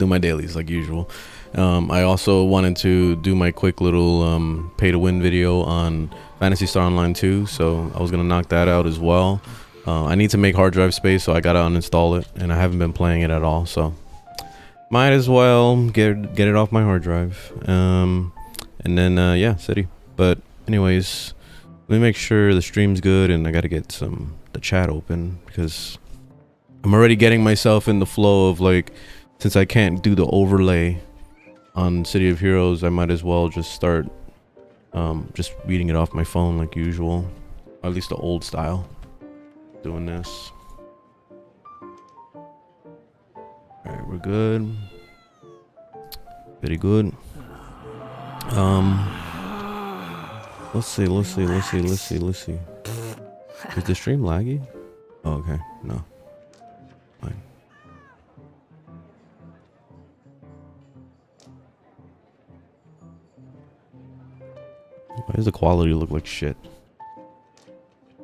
do my dailies like usual. I also wanted to do my quick little pay to win video on Phantasy Star Online 2, so I was gonna knock that out as well. I need to make hard drive space, so I gotta uninstall it, and I haven't been playing it at all, so might as well get it off my hard drive. And then yeah, city. But anyways, let me make sure the stream's good, and I gotta get the chat open because I'm already getting myself in the flow of, like, since I can't do the overlay on City of Heroes, I might as well just start just reading it off my phone like usual, or at least the old style. Doing this. Alright, we're good. Very good. Let's see. Is the stream laggy? Oh, okay. No. Fine. Why does the quality look like shit?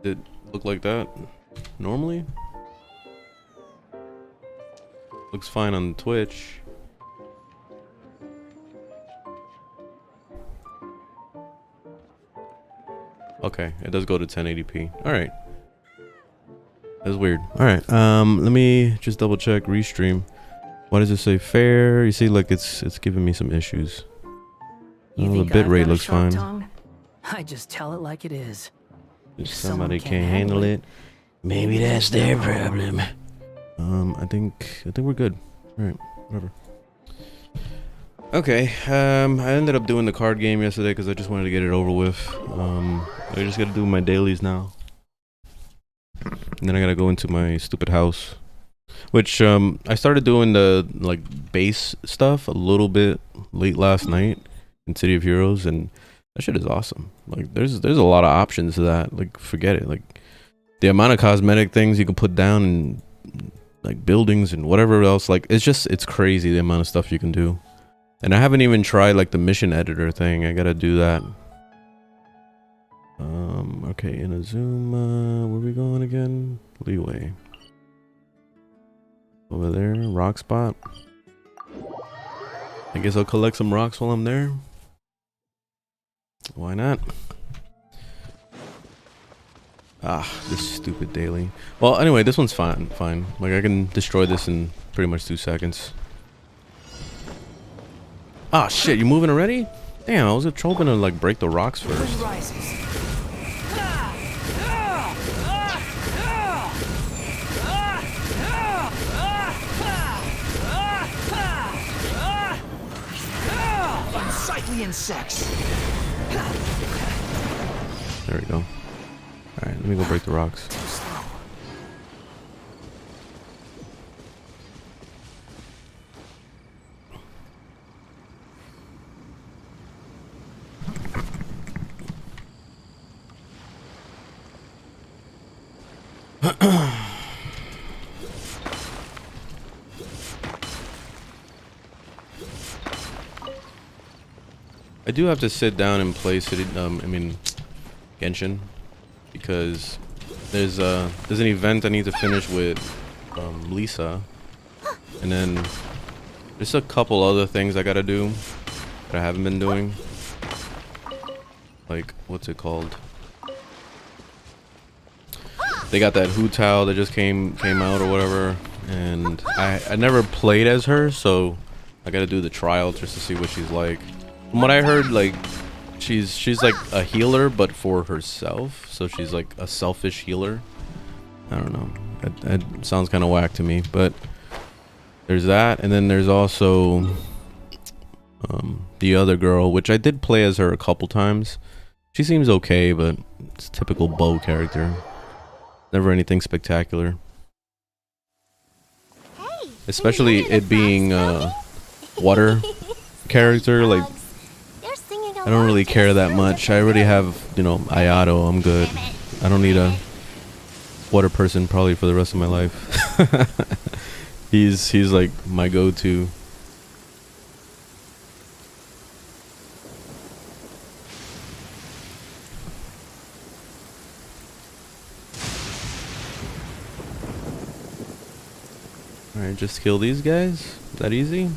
Did it look like that normally? Looks fine on Twitch. Okay, it does go to 1080p. Alright. That's weird. Alright, let me just double check restream. Why does it say fair? You see, like, it's giving me some issues. Oh, the bitrate looks fine. Tongue? I just tell it like it is. If somebody can't handle it, maybe that's their problem. I think we're good. Alright, whatever. Okay, I ended up doing the card game yesterday because I just wanted to get it over with. I just gotta do my dailies now. And then I gotta go into my stupid house. Which, I started doing the, like, base stuff a little bit late last night in City of Heroes, and that shit is awesome. Like, there's a lot of options to that. Like, forget it. Like, the amount of cosmetic things you can put down in, like, buildings and whatever else. Like, it's crazy the amount of stuff you can do. And I haven't even tried, like, the mission editor thing. I gotta do that. Okay, in a zoom, where are we going again? Leeway. Over there, rock spot. I guess I'll collect some rocks while I'm there. Why not? Ah, this stupid daily. Well, anyway, this one's fine. Like, I can destroy this in pretty much 2 seconds. Ah, shit, you moving already? Damn, I was hoping to, like, break the rocks first. Unsightly insects. There we go. Alright, let me go break the rocks. I do have to sit down and play Genshin, because there's an event I need to finish with Lisa, and then there's a couple other things I gotta do that I haven't been doing. Like, what's it called? They got that Hu Tao that just came out or whatever, and I never played as her, so I gotta do the trial just to see what she's like. From what I heard, like, she's like a healer, but for herself, so she's like a selfish healer. I don't know. That sounds kind of whack to me, but there's that, and then there's also the other girl, which I did play as her a couple times. She seems okay, but it's a typical bow character. Never anything spectacular. Especially it being a water character, like, I don't really care that much. I already have, you know, Ayato. I'm good. I don't need a water person probably for the rest of my life. He's like my go-to. Alright, just kill these guys? Is that easy?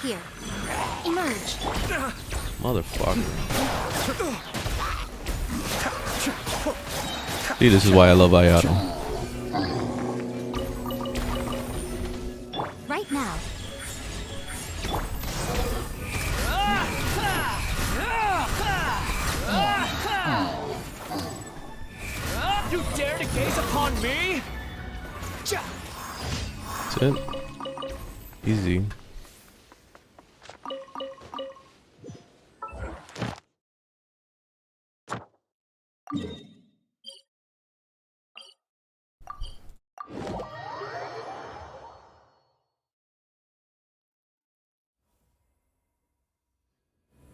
here. Emerge. Motherfucker. See, this is why I love Ayato. Right now. You dare to gaze upon me? That's it. Easy.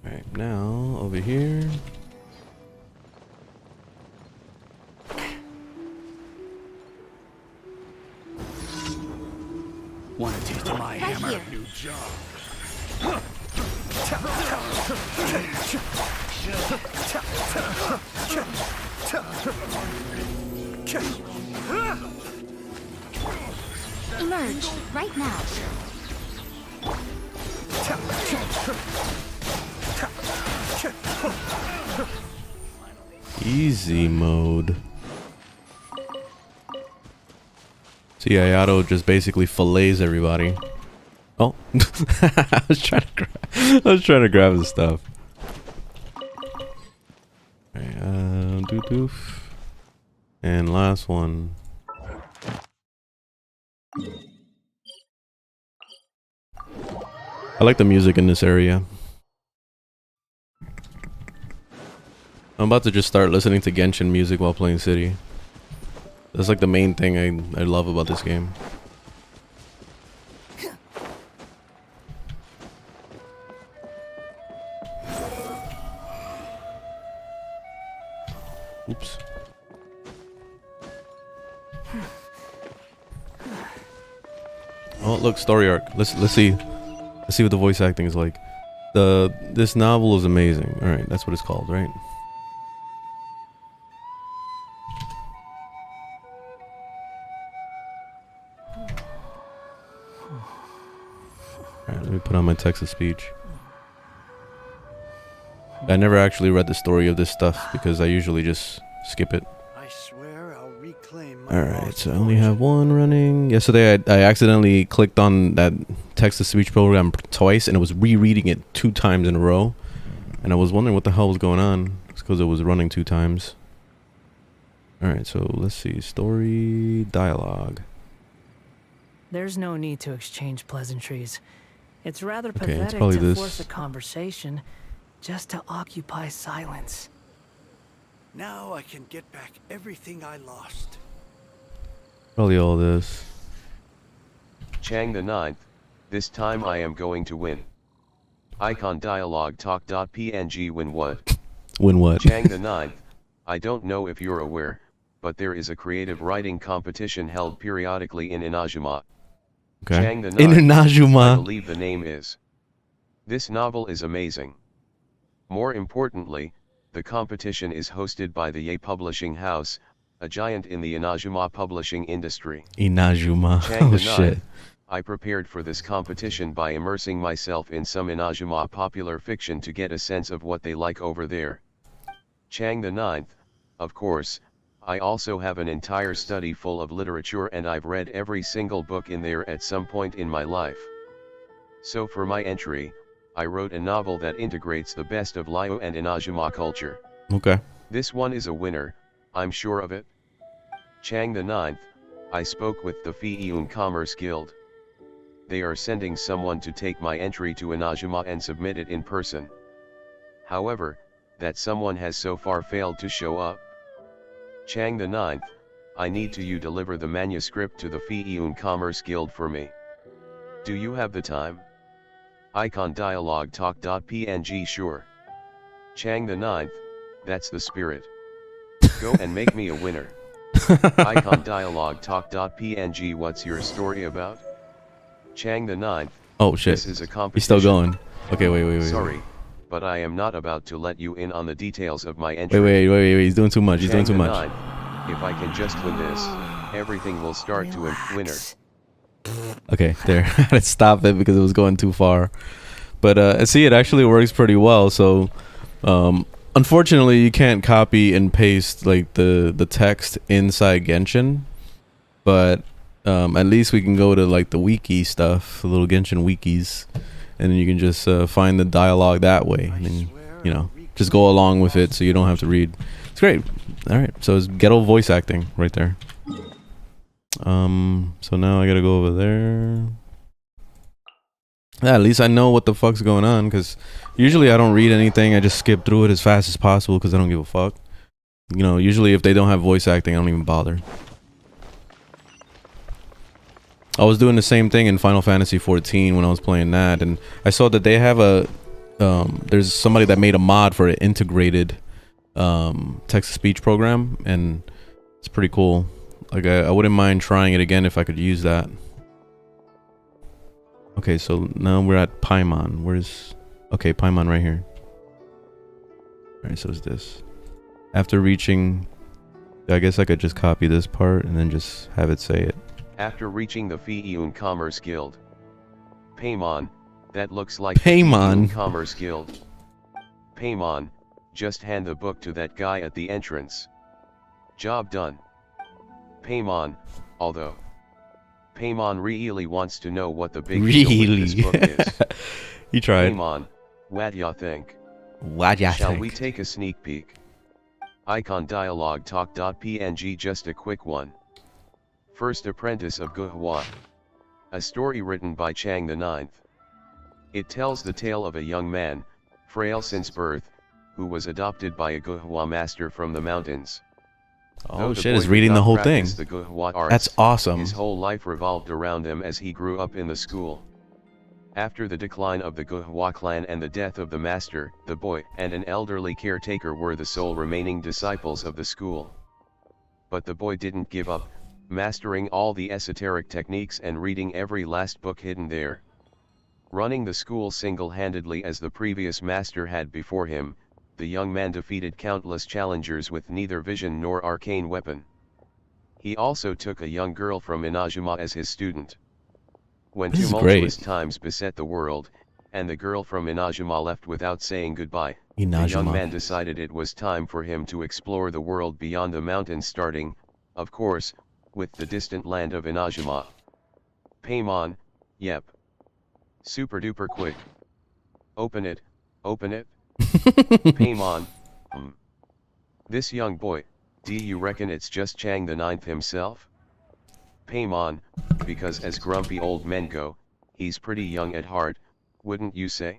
Alright, now over here. Want a taste of my Right hammer? here. New job. Emerge. Right now. Easy mode. See, Ayato just basically fillets everybody. Oh, I was trying to grab his stuff. Alright, doof. And last one. I like the music in this area. I'm about to just start listening to Genshin music while playing City. That's like the main thing I love about this game. Oops. Oh, look, story arc. Let's see what the voice acting is like. This novel is amazing. All right, that's what it's called, right? Alright, let me put on my text to speech. I never actually read the story of this stuff because I usually just skip it. I swear I'll reclaim my Alright, so I only have one running. Yesterday I accidentally clicked on that text to speech program twice and it was rereading it 2 times in a row. And I was wondering what the hell was going on. It's because it was running 2 times. Alright, so let's see. Story dialogue. There's no need to exchange pleasantries. It's rather Okay, it's pathetic probably to this. force a conversation just to occupy silence. Now I can get back everything I lost. Probably all this. Chang the 9th, this time I am going to win. Icon dialog talk.png win what? Win what? Chang the 9th, I don't know if you're aware, but there is a creative writing competition held periodically in Inajima. Okay. Chang the In 9th, I Inajima. believe the name is. This novel is amazing. More importantly, the competition is hosted by the Ye Publishing House, a giant in the Inajima publishing industry. Inajima. Chang Oh the shit. 9th, I prepared for this competition by immersing myself in some Inajima popular fiction to get a sense of what they like over there. Chang the 9th, of course, I also have an entire study full of literature and I've read every single book in there at some point in my life. So for my entry, I wrote a novel that integrates the best of Ryo and Inajima culture. Okay. This one is a winner, I'm sure of it. Chang the 9th, I spoke with the Fiiyun Commerce Guild. They are sending someone to take my entry to Inajima and submit it in person. However, that someone has so far failed to show up. Chang the 9th, I need you deliver the manuscript to the Fiiyun Commerce Guild for me. Do you have the time? Icon dialog talk.png sure. Chang the 9th, that's the spirit. Go and make me a winner. Icon dialog talk.png what's your story about? Chang the 9th. Oh shit. This is a competition. He's still going. Okay, wait. Sorry, but I am not about to let you in on the details of my entry. Wait. He's doing too much. He's doing too Chang the much. 9th, if I can just win this, everything will start to winner. Okay, there. I had to stop it because it was going too far. But see, it actually works pretty well. So, unfortunately, you can't copy and paste like the text inside Genshin. But at least we can go to like the wiki stuff, the little Genshin wikis, and then you can just find the dialogue that way, and then, you know, just go along with it, so you don't have to read. It's great. All right, so it's ghetto voice acting right there. So now I gotta go over there. Yeah, at least I know what the fuck's going on, because usually I don't read anything. I just skip through it as fast as possible because I don't give a fuck. You know, usually if they don't have voice acting, I don't even bother. I was doing the same thing in Final Fantasy 14 when I was playing that, and I saw that they have a there's somebody that made a mod for an integrated text-to-speech program, and it's pretty cool. Like I wouldn't mind trying it again if I could use that. Okay, so now we're at Paimon. Where's... Okay, Paimon right here. Alright, so it's this. After reaching... I guess I could just copy this part and then just have it say it. After reaching the Fi'un Commerce Guild. Paimon, that looks like Paimon. the Fi'un Commerce Guild. Paimon, just hand the book to that guy at the entrance. Job done. Paimon, although... Paimon really wants to know what the big deal with this book is. You tried. Paimon, what ya think? What ya Shall think? we take a sneak peek? Icon dialogue talk.png, just a quick one. First Apprentice of Guhua. A story written by Chang the Ninth. It tells the tale of a young man, frail since birth, who was adopted by a Guhua master from the mountains. Oh shit, is reading the whole thing. That's awesome. His whole life revolved around them as he grew up in the school. After the decline of the Guhua clan and the death of the master, the boy and an elderly caretaker were the sole remaining disciples of the school. But the boy didn't give up, mastering all the esoteric techniques and reading every last book hidden there. Running the school single-handedly as the previous master had before him, the young man defeated countless challengers with neither vision nor arcane weapon. He also took a young girl from Inajima as his student. When tumultuous times beset the world, and the girl from Inajima left without saying goodbye, the young man decided it was time for him to explore the world beyond the mountains, starting, of course, with the distant land of Inajima. Paimon, yep. Super duper quick. Open it, open it. Paimon, This young boy, do you reckon it's just Chang the Ninth himself? Paimon, because as grumpy old men go, he's pretty young at heart, wouldn't you say?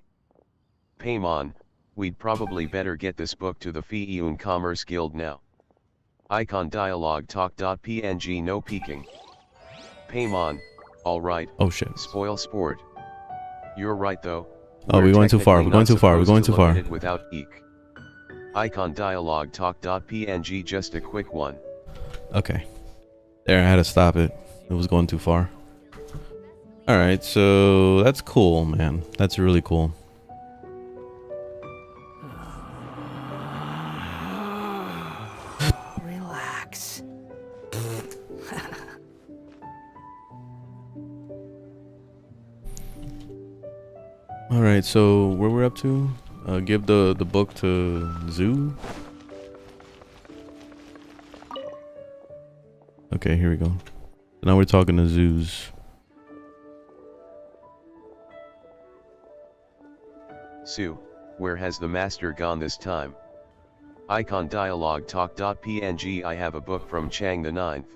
Paimon, we'd probably better get this book to the Fi'un Commerce Guild now. Icon dialogue talk.png, no peeking. Paimon, alright. Oh shit. Spoil sport. You're right though. Oh, we're going too far. We're going too far. We're going too far. Without eek. Icon dialogue talk.png, just a quick one. Okay. There, I had to stop it. It was going too far. Alright, so that's cool, man. That's really cool. Relax. Alright, so where we're up to? Give the book to Zoo. Okay, here we go. Now we're talking to Zoos. Sue, where has the master gone this time? Icon dialogue talk.png, I have a book from Chang the Ninth.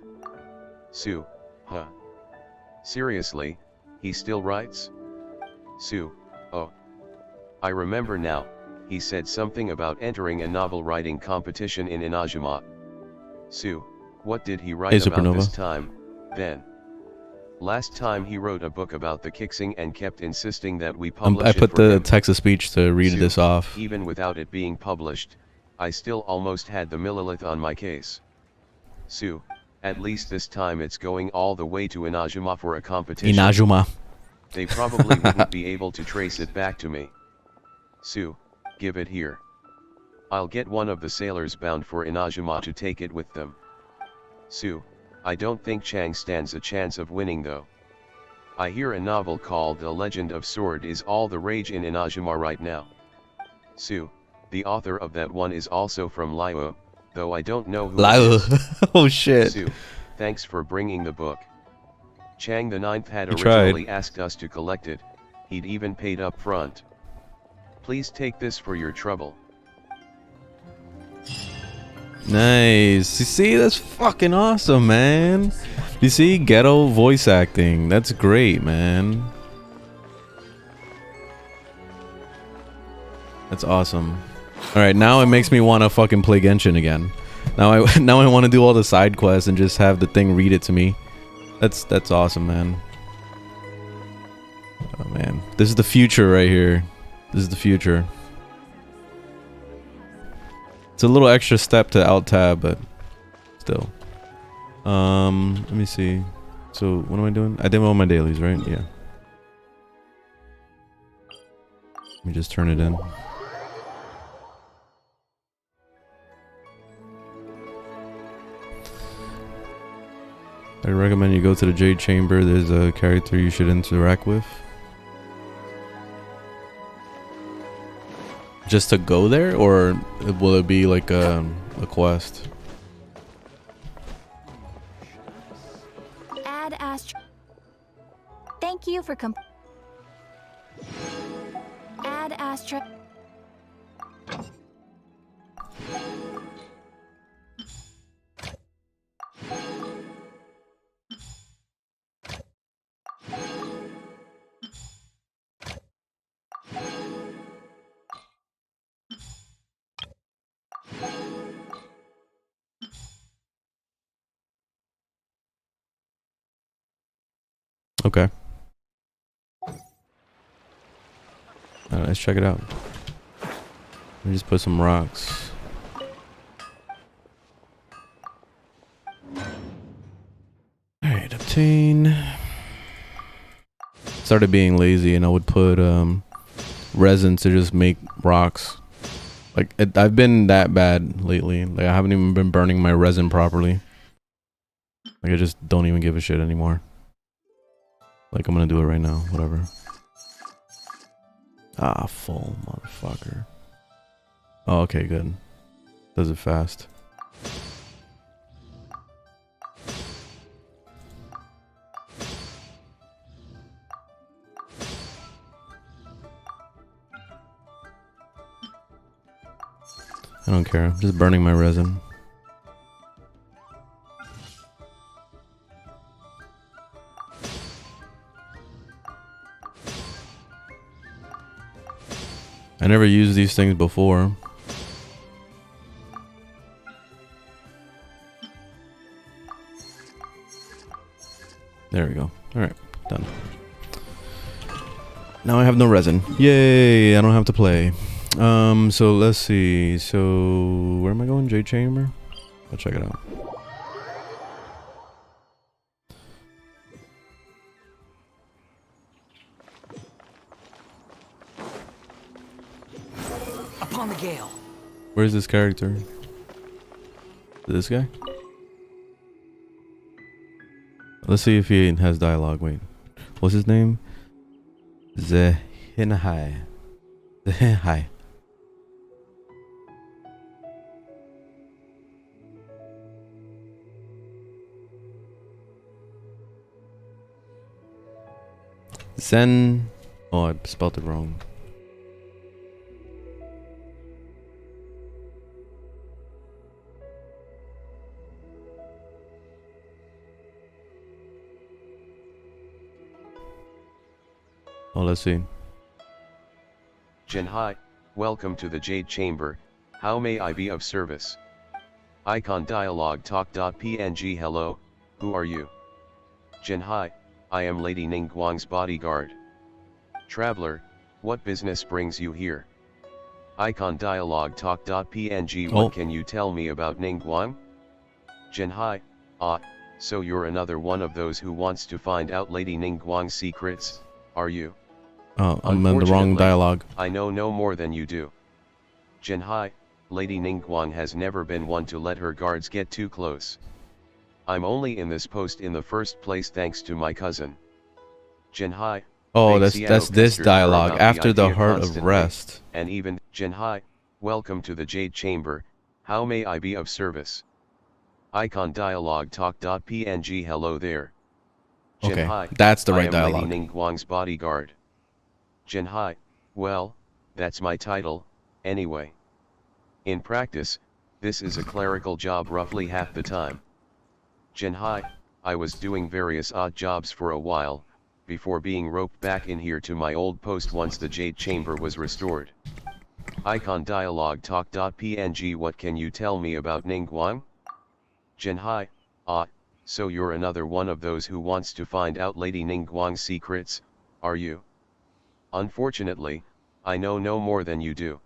Sue, huh? Seriously, he still writes? Sue, oh. I remember now, he said something about entering a novel writing competition in Inajima. Sue, what did he write about this time, then? Last time he wrote a book about the Kixing and kept insisting that we publish it. I put the text-to-speech to read Sue, this off. Even without it being published, I still almost had the millilith on my case. Sue, at least this time it's going all the way to Inajima for a competition. Inajima. They probably wouldn't be able to trace it back to me. Sue, give it here. I'll get one of the sailors bound for Inajima to take it with them. Sue, I don't think Chang stands a chance of winning though. I hear a novel called The Legend of Sword is all the rage in Inajima right now. Sue, the author of that one is also from Lio, though I don't know who it is. Oh shit. Sue, thanks for bringing the book. Chang the Ninth had He originally tried. asked us to collect it, he'd even paid up front. Please take this for your trouble. Nice. You see, that's fucking awesome, man. You see, ghetto voice acting. That's great, man. That's awesome. All right, now it makes me want to fucking play Genshin again. Now I want to do all the side quests and just have the thing read it to me. That's awesome, man. Oh man, this is the future right here. This is the future. It's a little extra step to alt tab, but still. Let me see. So what am I doing? I did all my dailies, right? Yeah. Let me just turn it in. I recommend you go to the Jade Chamber. There's a character you should interact with. Just to go there, or will it be like a quest? Add Astro. Thank you for Add Astro. Okay. Alright, let's check it out. Let me just put some rocks. Alright, obtain. Started being lazy and I would put resin to just make rocks. Like, I've been that bad lately. Like, I haven't even been burning my resin properly. Like, I just don't even give a shit anymore. Like, I'm gonna do it right now, whatever. Ah, full motherfucker. Oh, okay, good. Does it fast. I don't care, I'm just burning my resin. I never used these things before. There we go. Alright, done. Now I have no resin. Yay, I don't have to play. So let's see. So where am I going? Jade Chamber? I'll check it out. Upon the gale. Where's this character? This guy? Let's see if he has dialogue. Wait. What's his name? Zehinhai. Zehinhai. Zen. Oh, I spelled it wrong. Oh, let's see. Jinhai, welcome to the Jade Chamber. How may I be of service? Icon dialog talk.png. Hello, who are you? Jinhai, I am Lady Ningguang's bodyguard. Traveler, what business brings you here? Icon dialog talk.png. What can you tell me about Ningguang? Jinhai, so you're another one of those who wants to find out Lady Ningguang's secrets, are you? Oh, I'm in the wrong dialogue. I know no more than you do. Jinhai, Lady Ningguang has never been one to let her guards get too close. I'm only in this post in the first place thanks to my cousin. Jinhai. Oh, Big that's Xiao this pestered her dialogue about after the idea Heart of constantly, Rest. And even, Jinhai, welcome to the Jade Chamber, how may I be of service? Icon dialogue talk.png. Hello there. Okay, Jinhai, that's the I right am dialogue. Lady Ningguang's bodyguard. Jinhai, well, that's my title, anyway. In practice, this is a clerical job roughly half the time. Jinhai, I was doing various odd jobs for a while, before being roped back in here to my old post once the Jade Chamber was restored. Icon dialogue talk.png. What can you tell me about Ningguang? Jinhai, so you're another one of those who wants to find out Lady Ningguang's secrets, are you? Unfortunately, I know no more than you do.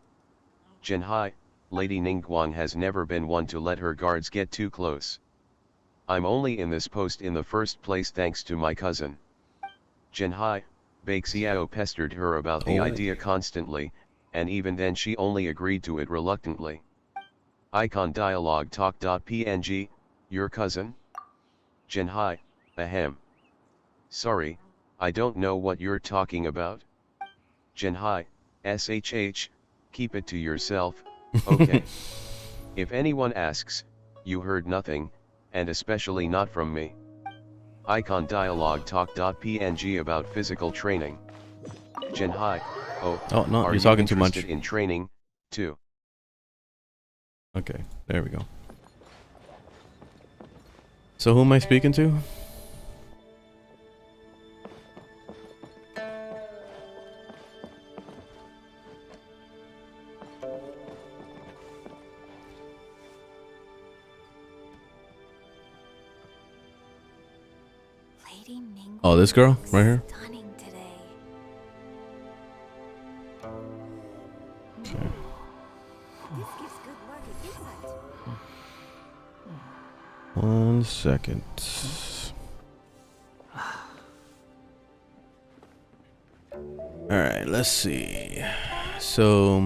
Jinhai, Lady Ningguang has never been one to let her guards get too close. I'm only in this post in the first place thanks to my cousin. Jinhai, Bake Xiao pestered her about the idea constantly, and even then she only agreed to it reluctantly. Icon dialogue talk.png, your cousin? Jinhai, ahem. Sorry, I don't know what you're talking about. Jinhai, shh, keep it to yourself, okay. If anyone asks, you heard nothing, and especially not from me. Icon dialogue talk.png about physical training. Jinhai, Oh no, are you're you talking too much. interested in training, too? Okay, there we go. So who am I speaking to? Lady Ningguang Oh, this girl looks right here. stunning today. Okay. This gives good market insight. 1 second. All right, let's see. So,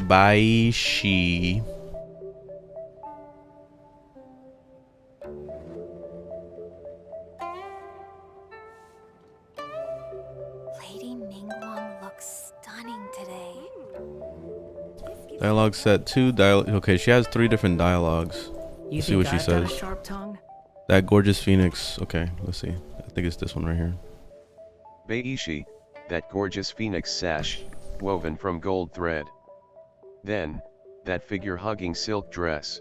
Bai Shi. Lady Ningguang looks stunning today. Dialogue set 2 dialogue. Okay, she has 3 different dialogues. You Let's see what think she I've got a says. sharp tongue? That gorgeous phoenix. Okay, let's see. I think it's this one right here. Beishi, that gorgeous phoenix sash, woven from gold thread. Then, that figure-hugging silk dress.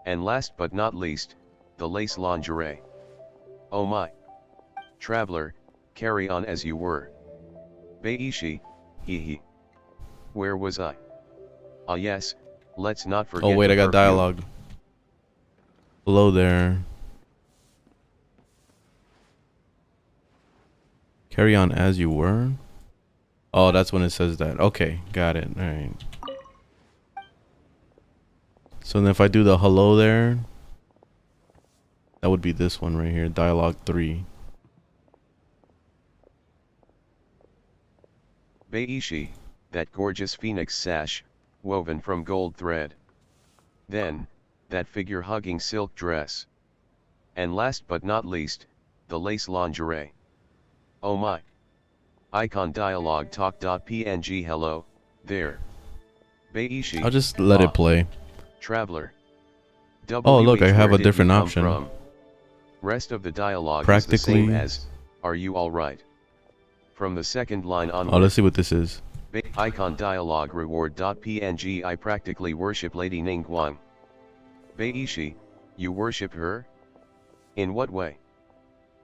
And last but not least, the lace lingerie. Oh my. Traveler, carry on as you were. Beishi, hee. Where was I? Ah yes, let's not forget. Oh wait, the I got perfume. dialogue. Below there. Carry on as you were. Oh, that's when it says that. Okay, got it. All right. So then if I do the hello there, that would be this one right here, dialogue 3. Beishi, that gorgeous phoenix sash, woven from gold thread. Then, that figure-hugging silk dress. And last but not least, the lace lingerie. Oh my. Icon dialogue talk.png. Hello, there. Beishi. I'll just let it play. Traveler. Oh look, I have Where a did you different come option. from? Rest of the dialogue is the Practically. same as, are you alright? From the second line onward. Oh, let's see what this is. Icon dialogue reward.png. I practically worship Lady Ningguang. Beishi, you worship her? In what way?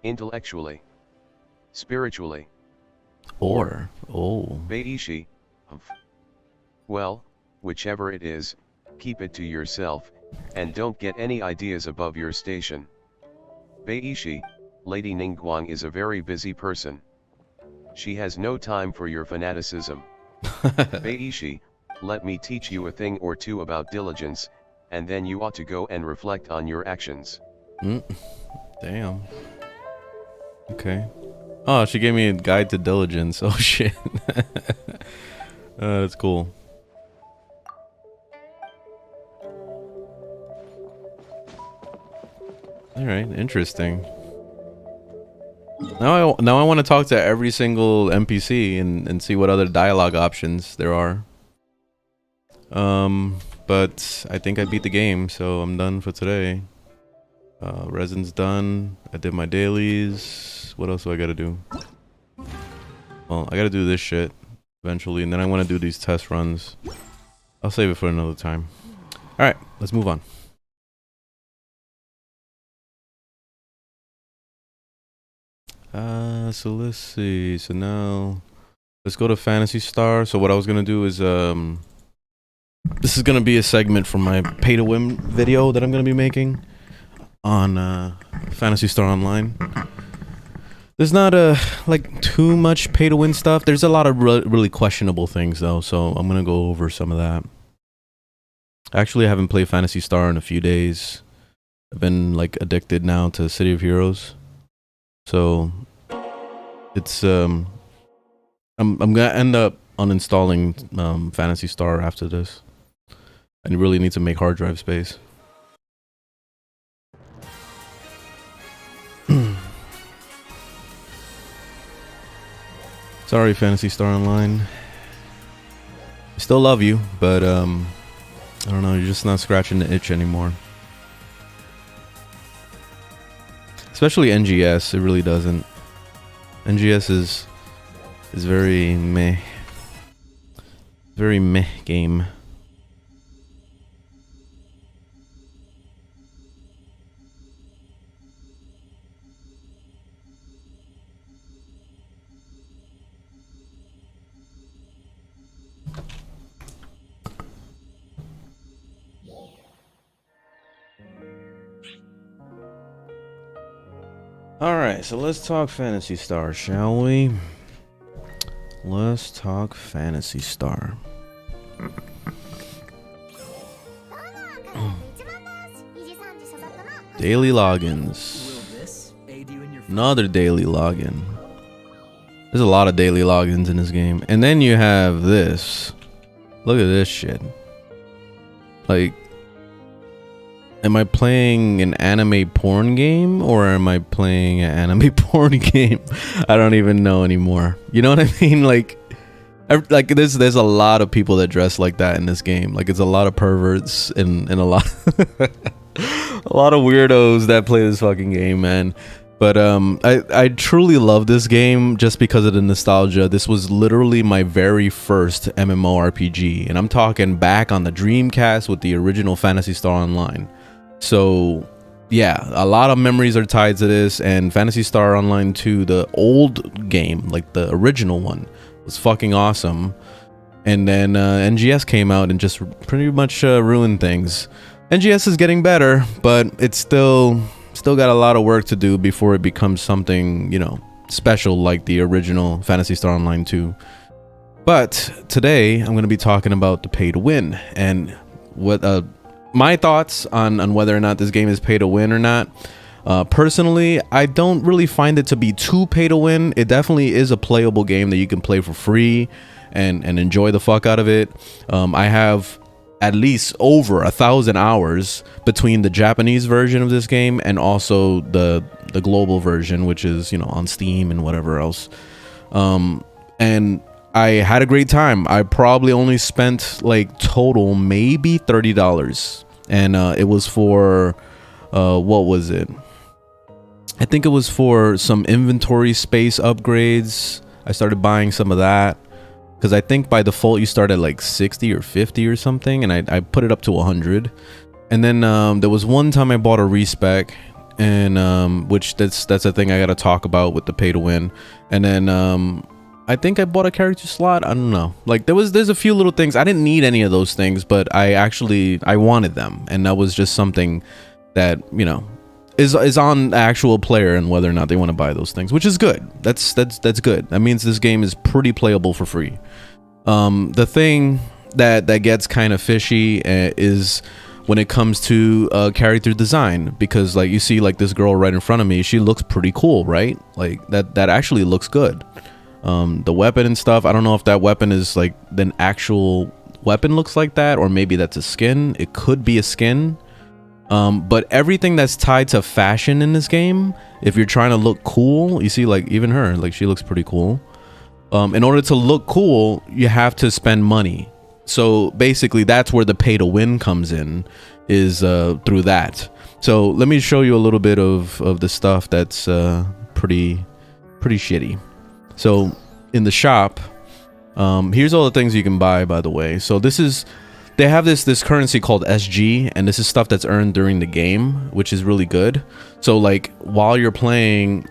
Intellectually? Spiritually? Or, oh. Beishi, well, whichever it is, keep it to yourself, and don't get any ideas above your station. Beishi, Lady Ningguang is a very busy person. She has no time for your fanaticism. Beishi, let me teach you a thing or two about diligence, and then you ought to go and reflect on your actions. Damn. Okay. Oh, she gave me a guide to diligence. Oh shit. That's cool. All right, interesting. Now I want to talk to every single NPC and see what other dialogue options there are. But I think I beat the game, so I'm done for today. Resin's done. I did my dailies. What else do I gotta do? Well, I gotta do this shit eventually, and then I want to do these test runs. I'll save it for another time. Alright, let's move on. So let's see. So now let's go to Phantasy Star. So what I was gonna do is this is gonna be a segment from my pay to win video that I'm gonna be making on Phantasy Star Online. There's not like too much pay to win stuff. There's a lot of really questionable things though, so I'm gonna go over some of that. Actually, I haven't played Phantasy Star in a few days. I've been like addicted now to City of Heroes. So it's I'm gonna end up uninstalling Phantasy Star after this. I really need to make hard drive space. Sorry, Phantasy Star Online. I still love you, but I don't know, you're just not scratching the itch anymore. Especially NGS, it really doesn't. NGS is very meh. Very meh game. Alright, so let's talk Phantasy Star, shall we? Let's talk Phantasy Star. Daily logins. Another daily login. There's a lot of daily logins in this game. And then you have this. Look at this shit. Like, am I playing an anime porn game or am I playing an anime porn game? I don't even know anymore. You know what I mean? Like there's a lot of people that dress like that in this game. Like it's a lot of perverts and a lot a lot of weirdos that play this fucking game, man. But I truly love this game just because of the nostalgia. This was literally my very first MMORPG, and I'm talking back on the Dreamcast with the original Phantasy Star Online. So yeah, a lot of memories are tied to this, and Phantasy Star Online 2, the old game, like the original one, was fucking awesome. And then NGS came out and just pretty much ruined things. NGS is getting better, but it's still got a lot of work to do before it becomes something, you know, special like the original Phantasy Star Online 2. But today I'm going to be talking about the pay to win and what my thoughts on whether or not this game is pay to win or not. Personally, I don't really find it to be too pay to win. It definitely is a playable game that you can play for free and enjoy the fuck out of it. I have at least over 1,000 hours between the Japanese version of this game and also the global version, which is, you know, on Steam and whatever else. And I had a great time. I probably only spent like total maybe $30, and it was for what was it? I think it was for some inventory space upgrades. I started buying some of that because I think by default you start at like 60 or 50 or something, and I put it up to 100. And then there was one time I bought a respec, and which that's a thing I gotta talk about with the pay to win. And then I think I bought a character slot. I don't know. Like there's a few little things. I didn't need any of those things, but I wanted them, and that was just something that, you know, is on the actual player and whether or not they want to buy those things, which is good. That's good. That means this game is pretty playable for free. The thing that gets kind of fishy is when it comes to character design, because like you see like this girl right in front of me, she looks pretty cool, right? Like that actually looks good. The weapon and stuff, I don't know if that weapon is like an actual weapon looks like that, or maybe that's a skin. It could be a skin. But everything that's tied to fashion in this game, if you're trying to look cool, you see, like, even her, like, she looks pretty cool. In order to look cool, you have to spend money. So basically that's where the pay to win comes in, is through that. So let me show you a little bit of the stuff that's pretty shitty. So in the shop, here's all the things you can buy, by the way. So they have this currency called SG, and this is stuff that's earned during the game, which is really good. So like while you're playing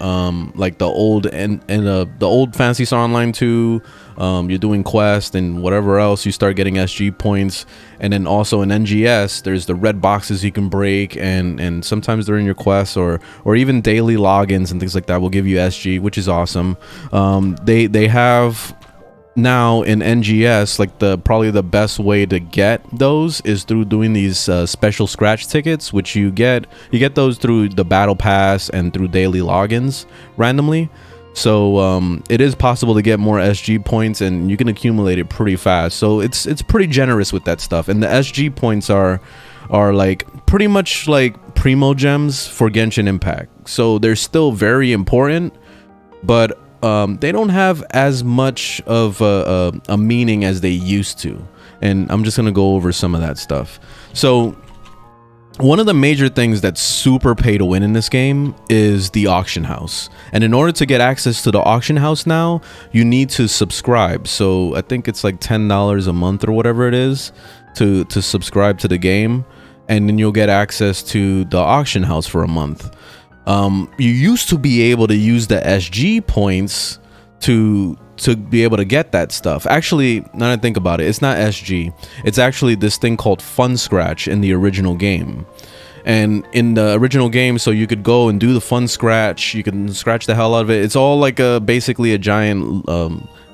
like the old the old Phantasy Star Online 2, you're doing quest and whatever else, you start getting SG points. And then also in NGS, there's the red boxes you can break, and sometimes during your quests or even daily logins and things like that will give you SG, which is awesome. They have now in NGS, like probably the best way to get those is through doing these special scratch tickets, which you get those through the battle pass and through daily logins randomly. So it is possible to get more SG points, and you can accumulate it pretty fast. So it's pretty generous with that stuff. And the SG points are like pretty much like primo gems for Genshin Impact. So they're still very important, but they don't have as much of a meaning as they used to. And I'm just gonna go over some of that stuff. So one of the major things that's super pay to win in this game is the auction house. And in order to get access to the auction house now, you need to subscribe. So I think it's like $10 a month or whatever it is to subscribe to the game, and then you'll get access to the auction house for a month. You used to be able to use the SG points to be able to get that stuff. Actually, now that I think about it, it's not SG. It's actually this thing called Fun Scratch in the original game. And in the original game, so you could go and do the Fun Scratch. You can scratch the hell out of it. It's all like basically a giant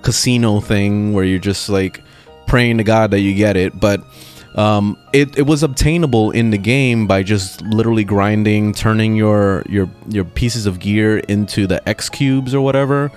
casino thing where you're just like praying to God that you get it. But it was obtainable in the game by just literally grinding, turning your pieces of gear into the X cubes or whatever,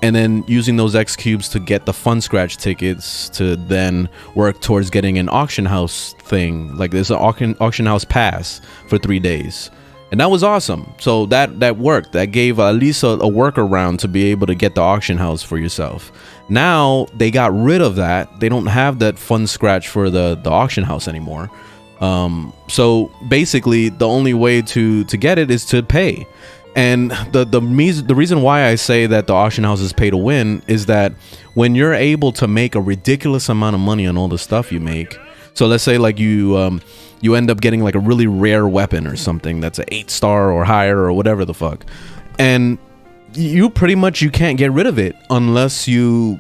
and then using those X cubes to get the Fun Scratch tickets to then work towards getting an auction house thing. Like there's an auction house pass for 3 days. And that was awesome. So that worked. That gave at least a workaround to be able to get the auction house for yourself. Now they got rid of that. They don't have that Fun Scratch for the auction house anymore. So basically the only way to get it is to pay. And the reason why I say that the auction house is pay to win is that when you're able to make a ridiculous amount of money on all the stuff you make, so let's say like you end up getting like a really rare weapon or something that's an 8-star or higher or whatever the fuck, and you can't get rid of it unless you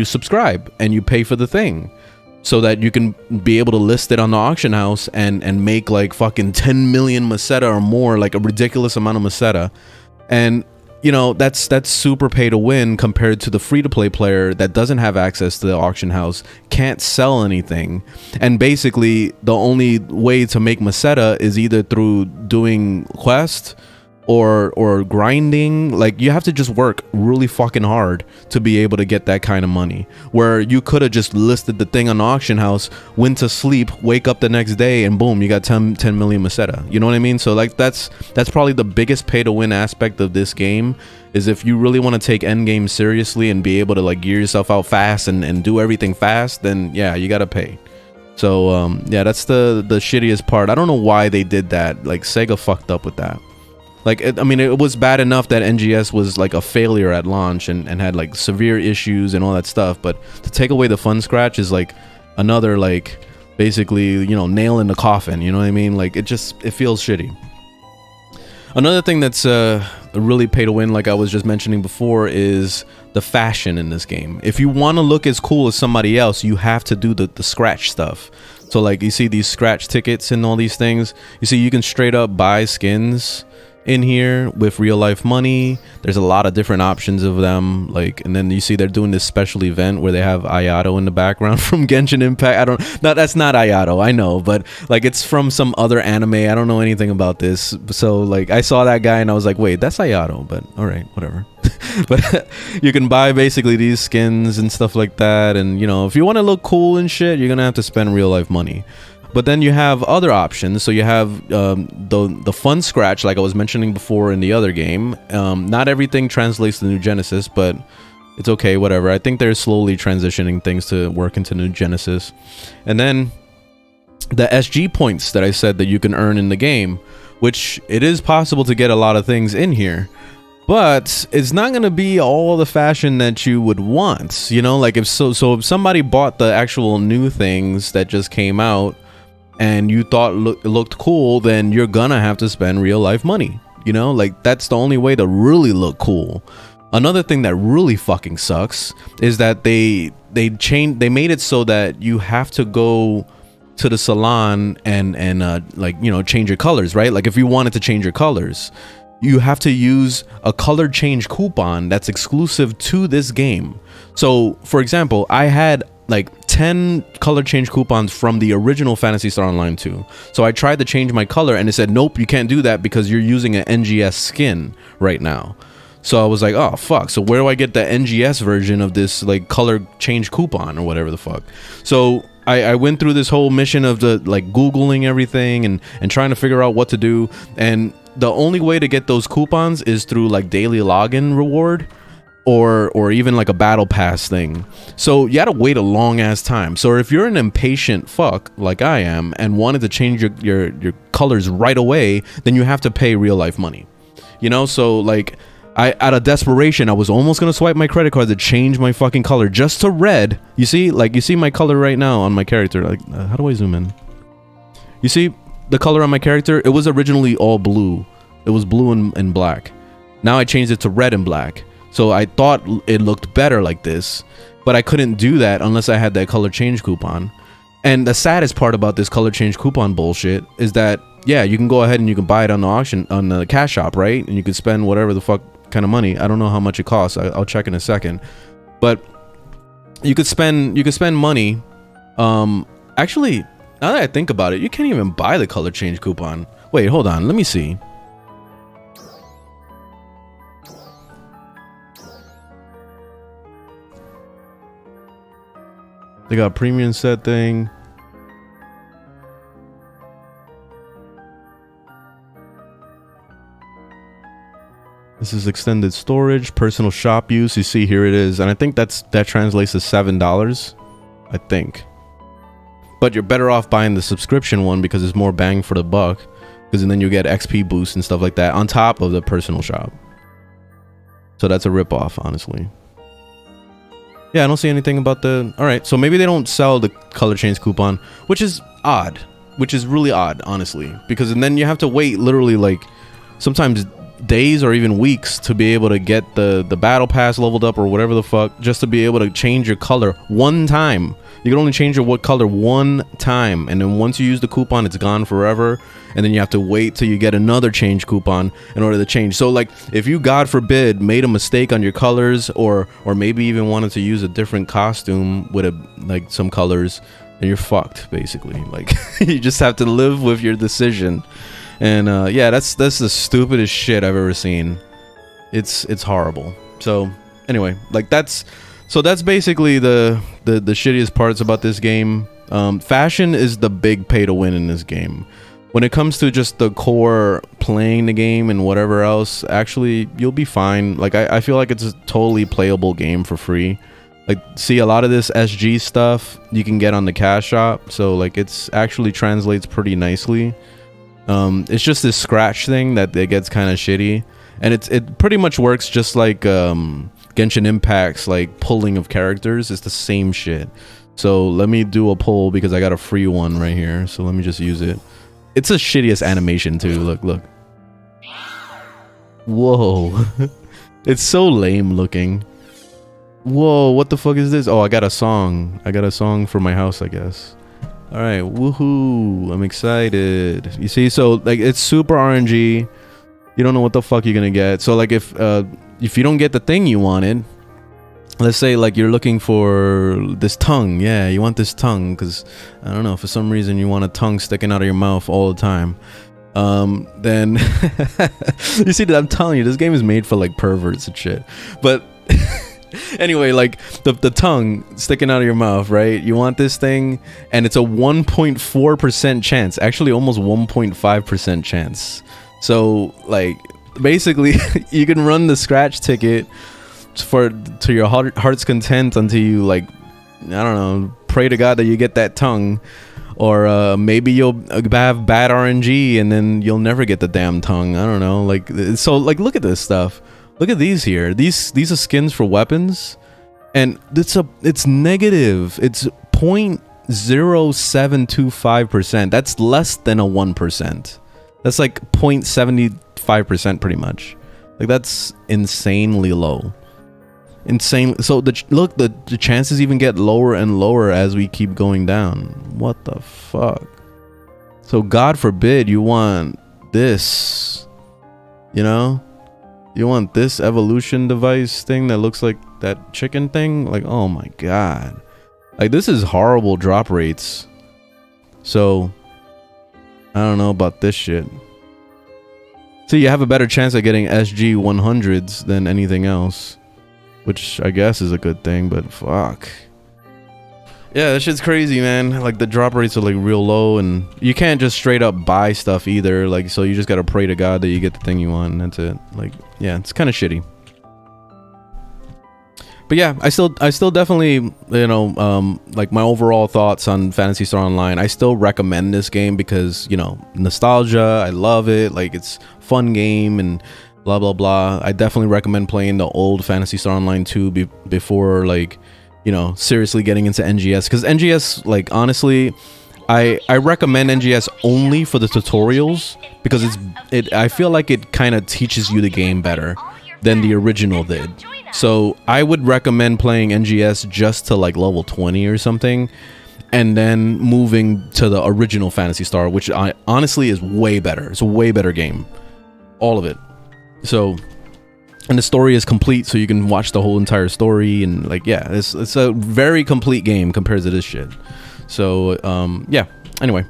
subscribe and you pay for the thing, so that you can be able to list it on the auction house and make like fucking 10 million Meseta or more, like a ridiculous amount of Meseta. And you know, that's super pay to win compared to the free-to-play player that doesn't have access to the auction house, can't sell anything, and basically the only way to make Meseta is either through doing quest or grinding. Like you have to just work really fucking hard to be able to get that kind of money, where you could have just listed the thing on the auction house, went to sleep, wake up the next day, and boom, you got 10 million Meseta. You know what I mean? So like that's probably the biggest pay to win aspect of this game, is if you really want to take endgame seriously and be able to like gear yourself out fast and do everything fast, then yeah, you gotta pay. So yeah, that's the shittiest part. I don't know why they did that. Like Sega fucked up with that. Like, I mean, it was bad enough that NGS was like a failure at launch and had like severe issues and all that stuff. But to take away the Fun Scratch is like another, like, basically, you know, nail in the coffin. You know what I mean? Like, it feels shitty. Another thing that's really pay to win, like I was just mentioning before, is the fashion in this game. If you want to look as cool as somebody else, you have to do the scratch stuff. So like you see these scratch tickets and all these things. You see you can straight up buy skins in here with real life money. There's a lot of different options of them, like, and then you see they're doing this special event where they have Ayato in the background from Genshin Impact. That's not Ayato, I know, but like it's from some other anime. I don't know anything about this, so like I saw that guy and I was like, wait, that's Ayato, but all right, whatever. But you can buy basically these skins and stuff like that, and you know, if you want to look cool and shit, you're gonna have to spend real life money. But then you have other options. So you have the fun scratch, like I was mentioning before in the other game. Not everything translates to New Genesis, but it's okay, whatever. I think they're slowly transitioning things to work into New Genesis. And then the SG points that I said that you can earn in the game, which it is possible to get a lot of things in here. But it's not going to be all the fashion that you would want, you know, like if if somebody bought the actual new things that just came out and you thought looked cool, then you're gonna have to spend real life money, you know, like that's the only way to really look cool. Another thing that really fucking sucks is that they made it so that you have to go to the salon and like, you know, change your colors, right? Like if you wanted to change your colors, you have to use a color change coupon that's exclusive to this game. So for example, I had like 10 color change coupons from the original Phantasy Star Online 2. So I tried to change my color and it said, nope, you can't do that because you're using an NGS skin right now. So I was like, oh fuck, so where do I get the NGS version of this like color change coupon or whatever the fuck? So I went through this whole mission of the like Googling everything and trying to figure out what to do, and the only way to get those coupons is through like daily login reward or even like a battle pass thing. So you gotta wait a long ass time. So if you're an impatient fuck like I am and wanted to change your colors right away, then you have to pay real life money, you know? So like out of desperation, I was almost gonna swipe my credit card to change my fucking color just to red. You see, like you see my color right now on my character. Like, how do I zoom in? You see the color on my character? It was originally all blue. It was blue and black. Now I changed it to red and black. So I thought it looked better like this, but I couldn't do that unless I had that color change coupon. And the saddest part about this color change coupon bullshit is that, yeah, you can go ahead and you can buy it on the auction, on the cash shop, right? And you can spend whatever the fuck kind of money. I don't know how much it costs. I'll check in a second. But you could spend money. Actually, now that I think about it, you can't even buy the color change coupon. Wait, hold on. Let me see. They got a premium set thing. This is extended storage, personal shop use. You see here it is, and I think that translates to $7, I think. But you're better off buying the subscription one because it's more bang for the buck, because then you get XP boosts and stuff like that on top of the personal shop. So that's a ripoff, honestly. Yeah, I don't see anything about the... Alright, so maybe they don't sell the color change coupon, which is odd. Which is really odd, honestly. Because then you have to wait literally like sometimes days or even weeks to be able to get the battle pass leveled up or whatever the fuck, just to be able to change your color one time. You can only change your what color one time, and then once you use the coupon, it's gone forever, and then you have to wait till you get another change coupon in order to change. So like if you, God forbid, made a mistake on your colors, or maybe even wanted to use a different costume with like some colors, then you're fucked basically. Like you just have to live with your decision. And yeah, that's the stupidest shit I've ever seen. It's horrible. So anyway, like that's basically the shittiest parts about this game. Fashion is the big pay to win in this game. When it comes to just the core playing the game and whatever else, actually you'll be fine. Like I feel like it's a totally playable game for free. Like, see, a lot of this SG stuff you can get on the cash shop, so like it's actually translates pretty nicely. It's just this scratch thing that it gets kind of shitty, and it pretty much works just like Genshin Impact's like pulling of characters. It's the same shit. So let me do a pull because I got a free one right here, so let me just use it. It's the shittiest animation too. Look. Whoa. It's so lame looking. Whoa, what the fuck is this? Oh, I got a song. I got a song for my house, I guess. All right, woohoo! I'm excited. You see, so like it's super RNG. You don't know what the fuck you're gonna get. So like if you don't get the thing you wanted, let's say like you're looking for this tongue. Yeah, you want this tongue because I don't know, for some reason you want a tongue sticking out of your mouth all the time. Then you see, I'm telling you, this game is made for like perverts and shit. But Anyway, like the tongue sticking out of your mouth, right? You want this thing, and it's a 1.4% chance, actually almost 1.5% chance. So like basically you can run the scratch ticket to your heart's content until you, like, I don't know, pray to God that you get that tongue, or maybe you'll have bad RNG and then you'll never get the damn tongue. I don't know. Like, so like, look at this stuff. Look at these here. These are skins for weapons, and it's negative. It's 0.0725%. That's less than a 1%. That's like 0.75% pretty much. Like, that's insanely low. Insane. So the chances even get lower and lower as we keep going down. What the fuck? So God forbid you want this, you know, you want this evolution device thing that looks like that chicken thing. Like, oh my God, like, this is horrible drop rates. So I don't know about this shit. So you have a better chance of getting SG 100s than anything else, which I guess is a good thing, but fuck. Yeah, that shit's crazy, man. Like, the drop rates are like real low, and you can't just straight up buy stuff either. Like, so you just gotta pray to God that you get the thing you want, and that's it. Like, yeah, it's kind of shitty. But yeah, I still definitely, you know, like, my overall thoughts on Phantasy Star Online, I still recommend this game because, you know, nostalgia, I love it. Like, it's a fun game and blah blah blah. I definitely recommend playing the old Phantasy Star Online 2 before, like, you know, seriously getting into NGS, because NGS, like, honestly, I recommend NGS only for the tutorials, because I feel like it kind of teaches you the game better than the original did. So I would recommend playing NGS just to like level 20 or something, and then moving to the original Phantasy Star, which honestly is way better. It's a way better game, all of it. So, and the story is complete, so you can watch the whole entire story, and like, yeah, it's a very complete game compared to this shit. So yeah, anyway,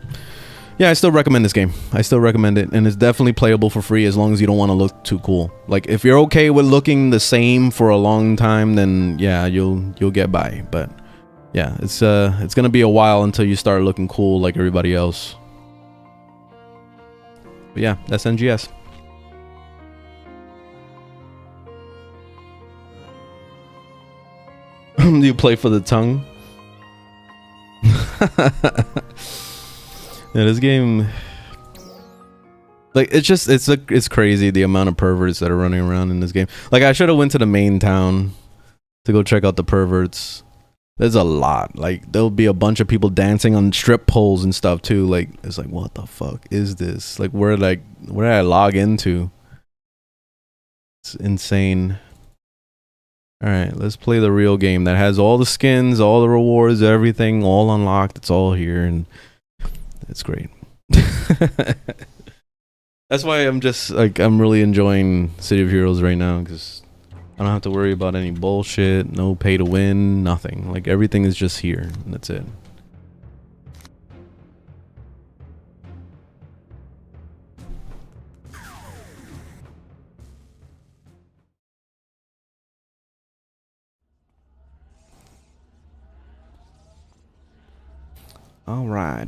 yeah, I still recommend this game. I still recommend it, and it's definitely playable for free as long as you don't want to look too cool. Like, if you're okay with looking the same for a long time, then yeah, you'll get by. But yeah, it's gonna be a while until you start looking cool like everybody else. But yeah, that's NGS. Do you play for the tongue? Yeah, this game, like, it's crazy the amount of perverts that are running around in this game. Like, I should have went to the main town to go check out the perverts. There's a lot. Like, there'll be a bunch of people dancing on strip poles and stuff too. Like, it's like, what the fuck is this? Like, where did I log into? It's insane. All right, let's play the real game that has all the skins, all the rewards, everything all unlocked. It's all here, and it's great. That's why I'm just like, I'm really enjoying City of Heroes right now, because I don't have to worry about any bullshit, no pay to win, nothing. Like, everything is just here, and that's it.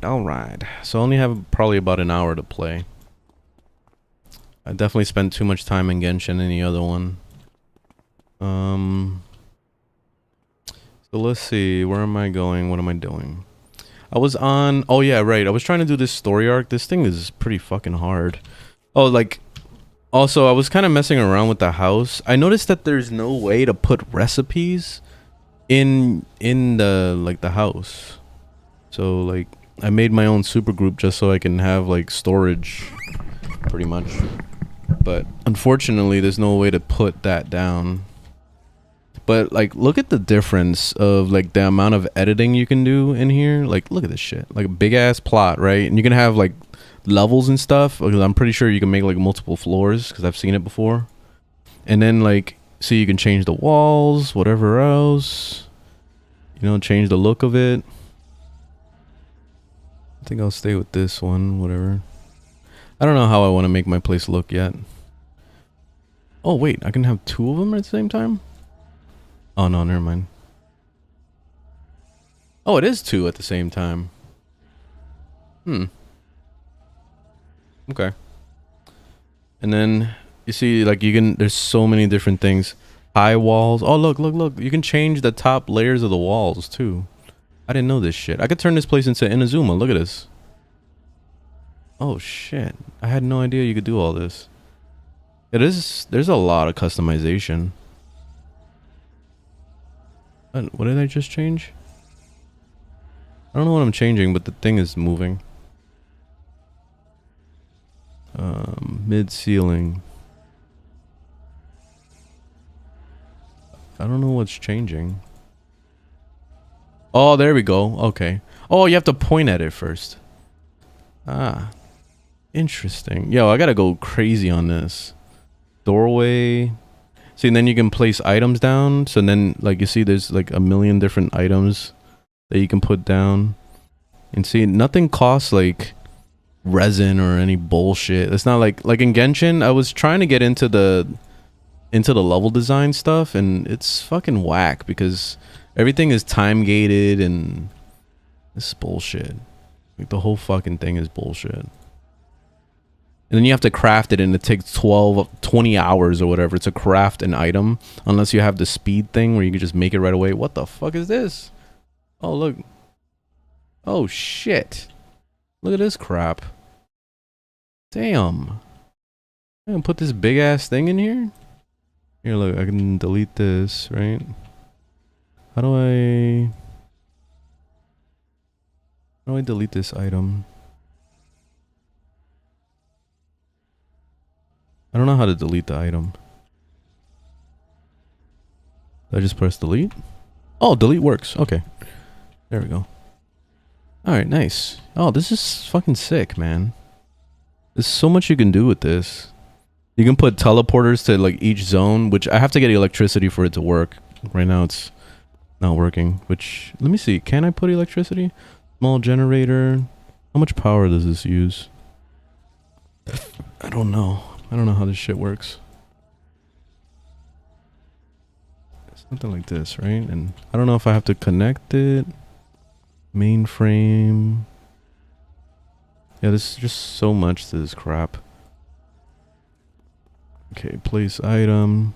All right. So I only have probably about an hour to play. I definitely spent too much time in Genshin, any other one. So let's see, where am I going? What am I doing? I was on, oh yeah, right. I was trying to do this story arc. This thing is pretty fucking hard. Oh, like, also, I was kind of messing around with the house. I noticed that there's no way to put recipes in the, like, the house. So, like, I made my own supergroup just so I can have, like, storage, pretty much. But unfortunately, there's no way to put that down. But, like, look at the difference of, like, the amount of editing you can do in here. Like, look at this shit. Like, a big-ass plot, right? And you can have, like, levels and stuff. I'm pretty sure you can make, like, multiple floors, because I've seen it before. And then, like, so you can change the walls, whatever else. You know, change the look of it. I think I'll stay with this one, whatever. I don't know how I want to make my place look yet. Oh, wait, I can have two of them at the same time? Oh no, never mind. Oh, it is 2 at the same time. Okay. And then you see, like, you can, there's so many different things. High walls. Oh, look, look, look. You can change the top layers of the walls too. I didn't know this shit. I could turn this place into Inazuma. Look at this. Oh shit. I had no idea you could do all this. It is, there's a lot of customization. What did I just change? I don't know what I'm changing, but the thing is moving. Mid ceiling. I don't know what's changing. Oh, there we go. Okay. Oh, you have to point at it first. Ah. Interesting. Yo, I gotta go crazy on this. Doorway. See, and then you can place items down. So then, like, you see there's like a million different items that you can put down. And see, nothing costs like resin or any bullshit. It's not like in Genshin, I was trying to get into the level design stuff, and it's fucking whack because everything is time gated and it's bullshit. Like, the whole fucking thing is bullshit. And then you have to craft it, and it takes 20 hours or whatever to craft an item, unless you have the speed thing where you can just make it right away. What the fuck is this? Oh, look. Oh, shit. Look at this crap. Damn. I can put this big ass thing in here? Here, look, I can delete this, right? How do I delete this item? I don't know how to delete the item. Did I just press delete? Oh, delete works. Okay. There we go. Alright, nice. Oh, this is fucking sick, man. There's so much you can do with this. You can put teleporters to like each zone, which I have to get electricity for it to work. Right now it's not working, which, let me see. Can I put electricity? Small generator. How much power does this use? I don't know. I don't know how this shit works. Something like this, right? And I don't know if I have to connect it. Mainframe. Yeah, there's just so much to this crap. Okay, place item.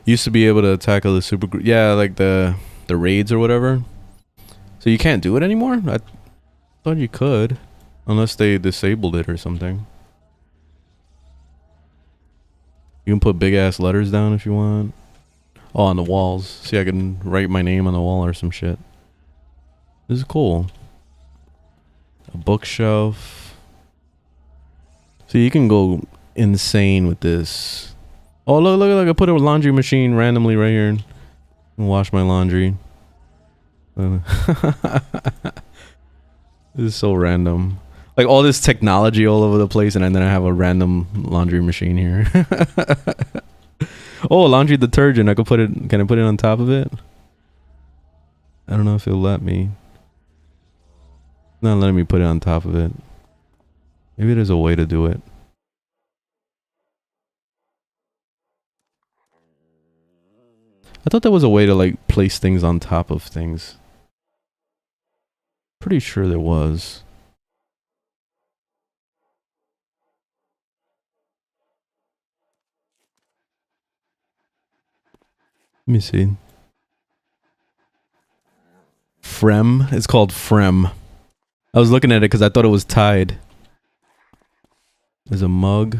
Used to be able to tackle the super group. Yeah, like the raids or whatever. So you can't do it anymore? I thought you could. Unless they disabled it or something. You can put big ass letters down if you want. Oh, on the walls. See, I can write my name on the wall or some shit. This is cool. A bookshelf. So you can go insane with this. Oh, look, look, look. I put a laundry machine randomly right here. And wash my laundry. This is so random. Like all this technology all over the place, and then I have a random laundry machine here. Oh, laundry detergent. I could put it. Can I put it on top of it? I don't know if it'll let me. It's not letting me put it on top of it. Maybe there's a way to do it. I thought there was a way to like place things on top of things. Pretty sure there was. Let me see. Frem. It's called Frem. I was looking at it because I thought it was tied. There's a mug.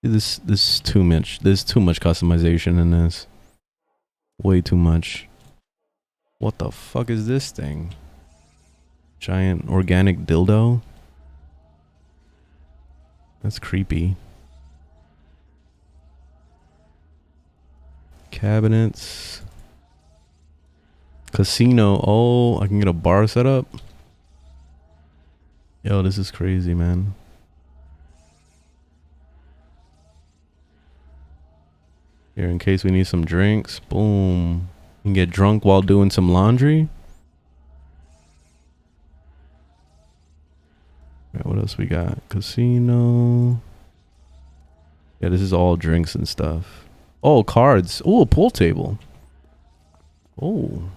This is too much. There's too much customization in this. Way too much. What the fuck is this thing? Giant organic dildo? That's creepy. Cabinets. Casino. Oh, I can get a bar set up. Yo, this is crazy, man. Here, in case we need some drinks. Boom. You can get drunk while doing some laundry. Alright, what else we got? Casino. Yeah, this is all drinks and stuff. Oh, cards. Oh, a pool table. Oh.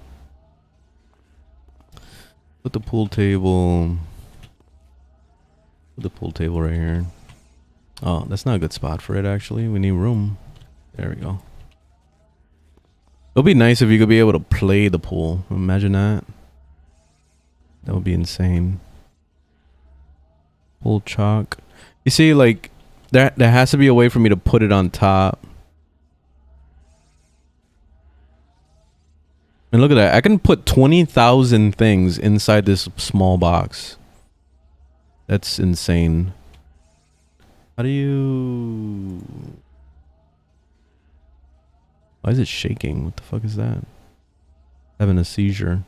Put the pool table. Put the pool table right here. Oh, that's not a good spot for it, actually. We need room. There we go. It'll be nice if you could be able to play the pool. Imagine that. That would be insane. Pool chalk. You see, like, there has to be a way for me to put it on top. And look at that. I can put 20,000 things inside this small box. That's insane. How do you... Why is it shaking? What the fuck is that? Having a seizure.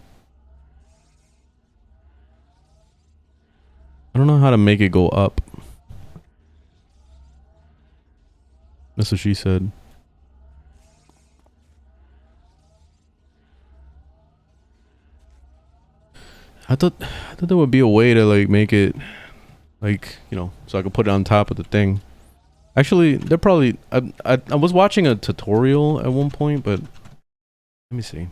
I don't know how to make it go up. That's what she said. I thought there would be a way to like make it like, you know, so I could put it on top of the thing. Actually, they're probably I was watching a tutorial at one point, but let me see.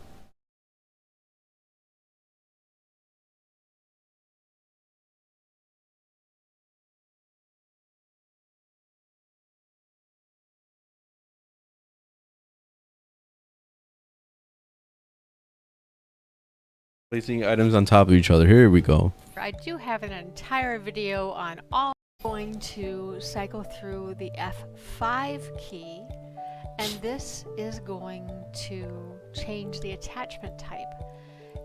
Placing items on top of each other. Here we go. I do have an entire video on all. Going to cycle through the F5 key, and this is going to change the attachment type.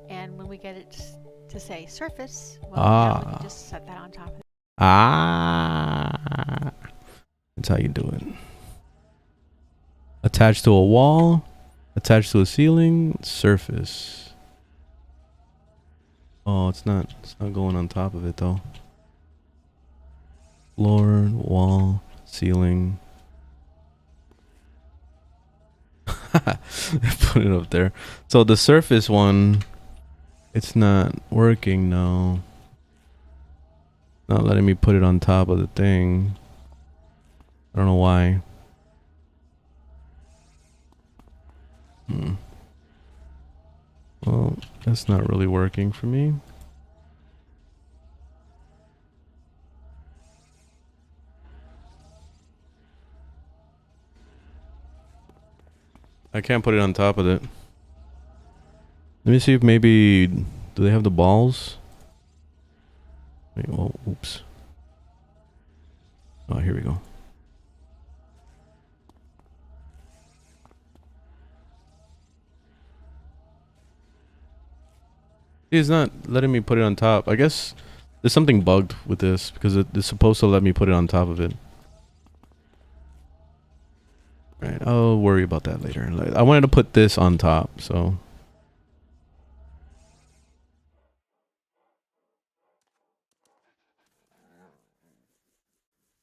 And when we get it to say surface, well, now we can just set that on top of it. That's how you do it. Attached to a wall, attached to a ceiling, surface. Oh, it's not going on top of it though. Floor, wall, ceiling. Put it up there. So the surface one, it's not working now. Not letting me put it on top of the thing. I don't know why. Well, that's not really working for me. I can't put it on top of it. Let me see if maybe... Do they have the balls? Wait, well, oops. Oh, here we go. It's not letting me put it on top. I guess there's something bugged with this because it's supposed to let me put it on top of it. Right, I'll worry about that later. I wanted to put this on top, so.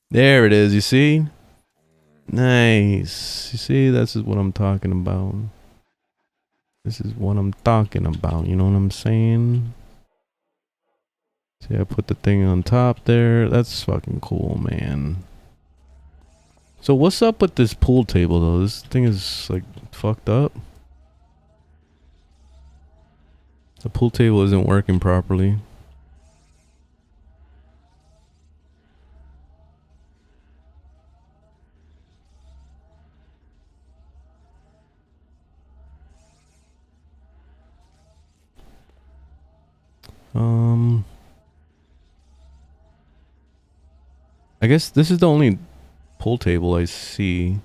There it is, you see? Nice. You see, this is what I'm talking about. This is what I'm talking about, you know what I'm saying? See, I put the thing on top there. That's fucking cool, man. So what's up with this pool table though? This thing is like fucked up. The pool table isn't working properly. I guess this is the only pool table I see.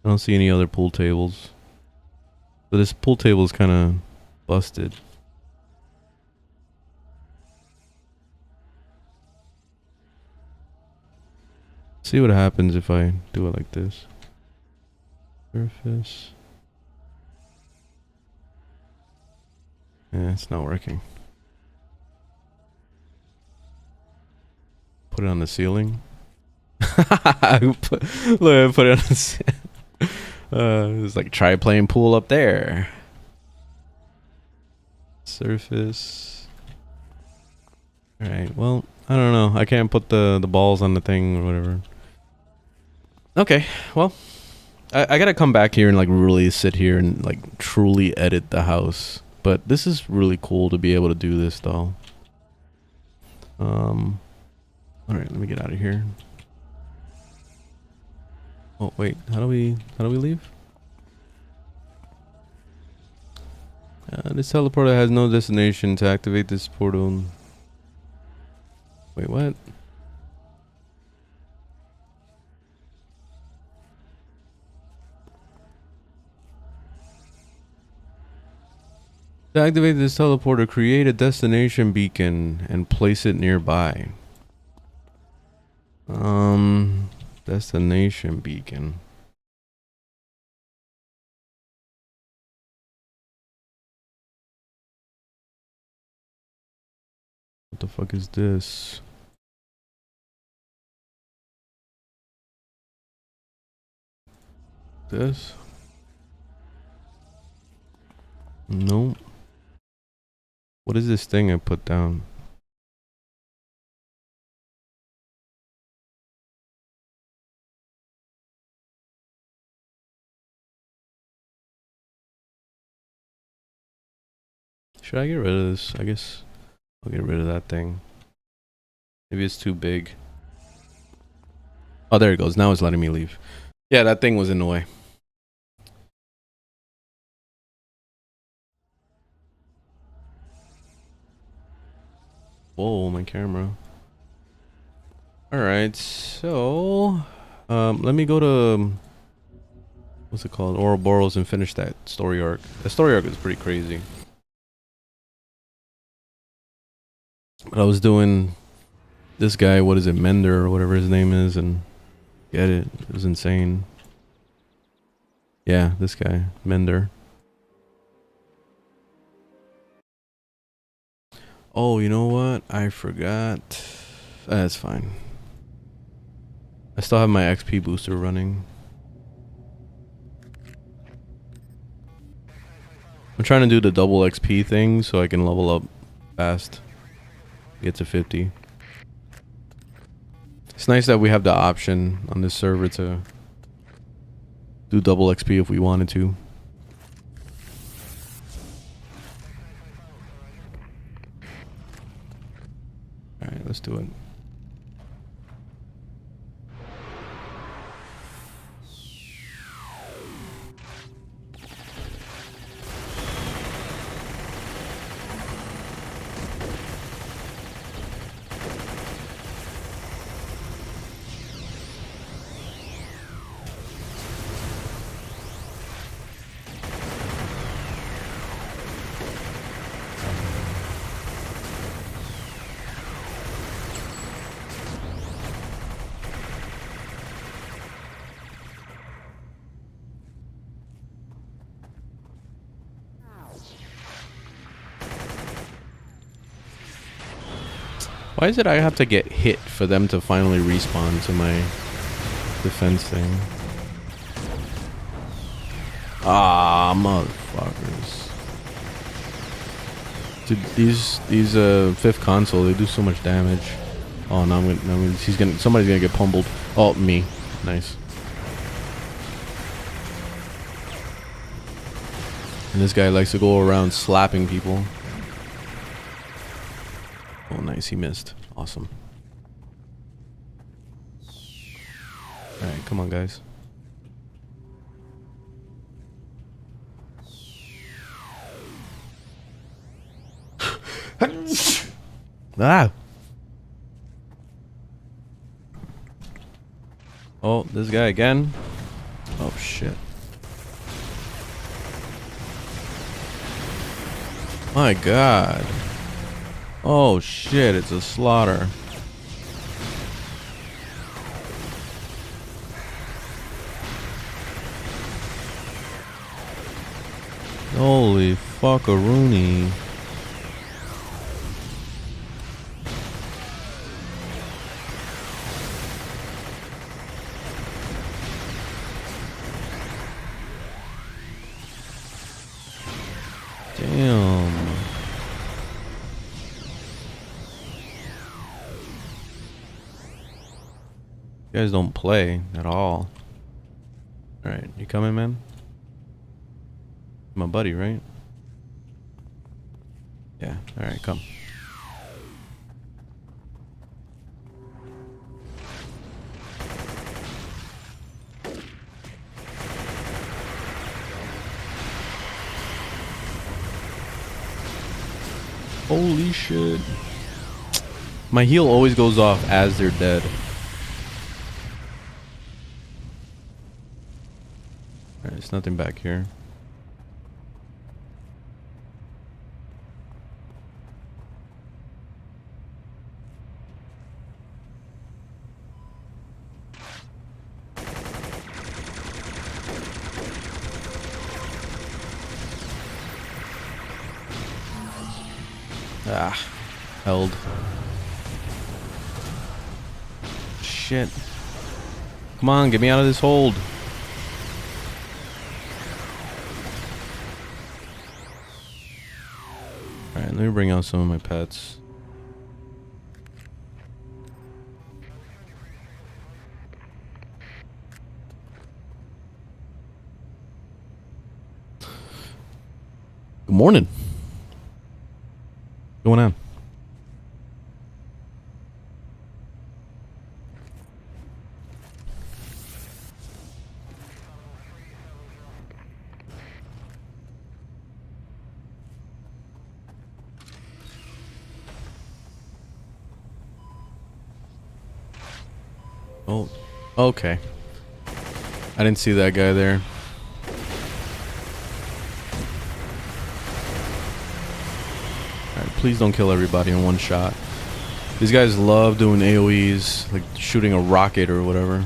I don't see any other pool tables. But this pool table is kind of busted. See what happens if I do it like this. Surface. Yeah, it's not working. Put it on the ceiling. Look, I put it on the ceiling. It's like try playing pool up there. Surface. Alright, well, I don't know. I can't put the balls on the thing or whatever. Okay, well, I gotta come back here and like really sit here and like truly edit the house. But this is really cool to be able to do this though. All right, let me get out of here. Oh wait, how do we leave? This teleporter has no destination. To activate this portal. Wait, what? To activate this teleporter, create a destination beacon and place it nearby. Destination beacon. What the fuck is this? This? No. What is this thing I put down? Should I get rid of this? I guess I'll get rid of that thing. Maybe it's too big. Oh, there it goes. Now it's letting me leave. Yeah, that thing was in the way. Whoa, my camera. Alright, so let me go to what's it called? Ouroboros and finish that story arc. The story arc is pretty crazy. But I was doing this guy, what is it, Mender or whatever his name is, and get it. It was insane. Yeah, this guy, Mender. Oh, you know what? I forgot. That's fine. I still have my XP booster running. I'm trying to do the double XP thing so I can level up fast. Get to 50. It's nice that we have the option on this server to do double XP if we wanted to. Alright, let's do it. Why is it I have to get hit for them to finally respawn to my defense thing? Ah, motherfuckers. Dude, these fifth console, they do so much damage. Oh, now somebody's gonna get pummeled. Oh, me. Nice. And this guy likes to go around slapping people. Oh, nice. He missed. Awesome. Alright, come on, guys. Ah! Oh, this guy again. Oh, shit. My God. Oh shit, it's a slaughter. Holy fuckaroony. Damn. You guys don't play at all. Alright, you coming, man? My buddy, right? Yeah, alright, come. Holy shit. My heal always goes off as they're dead. Alright, there's nothing back here. Ah, held. Shit. Come on, get me out of this hold. Alright, let me bring out some of my pets. Good morning. What's going on? Oh, okay. I didn't see that guy there. Alright, please don't kill everybody in one shot. These guys love doing AoEs, like shooting a rocket or whatever.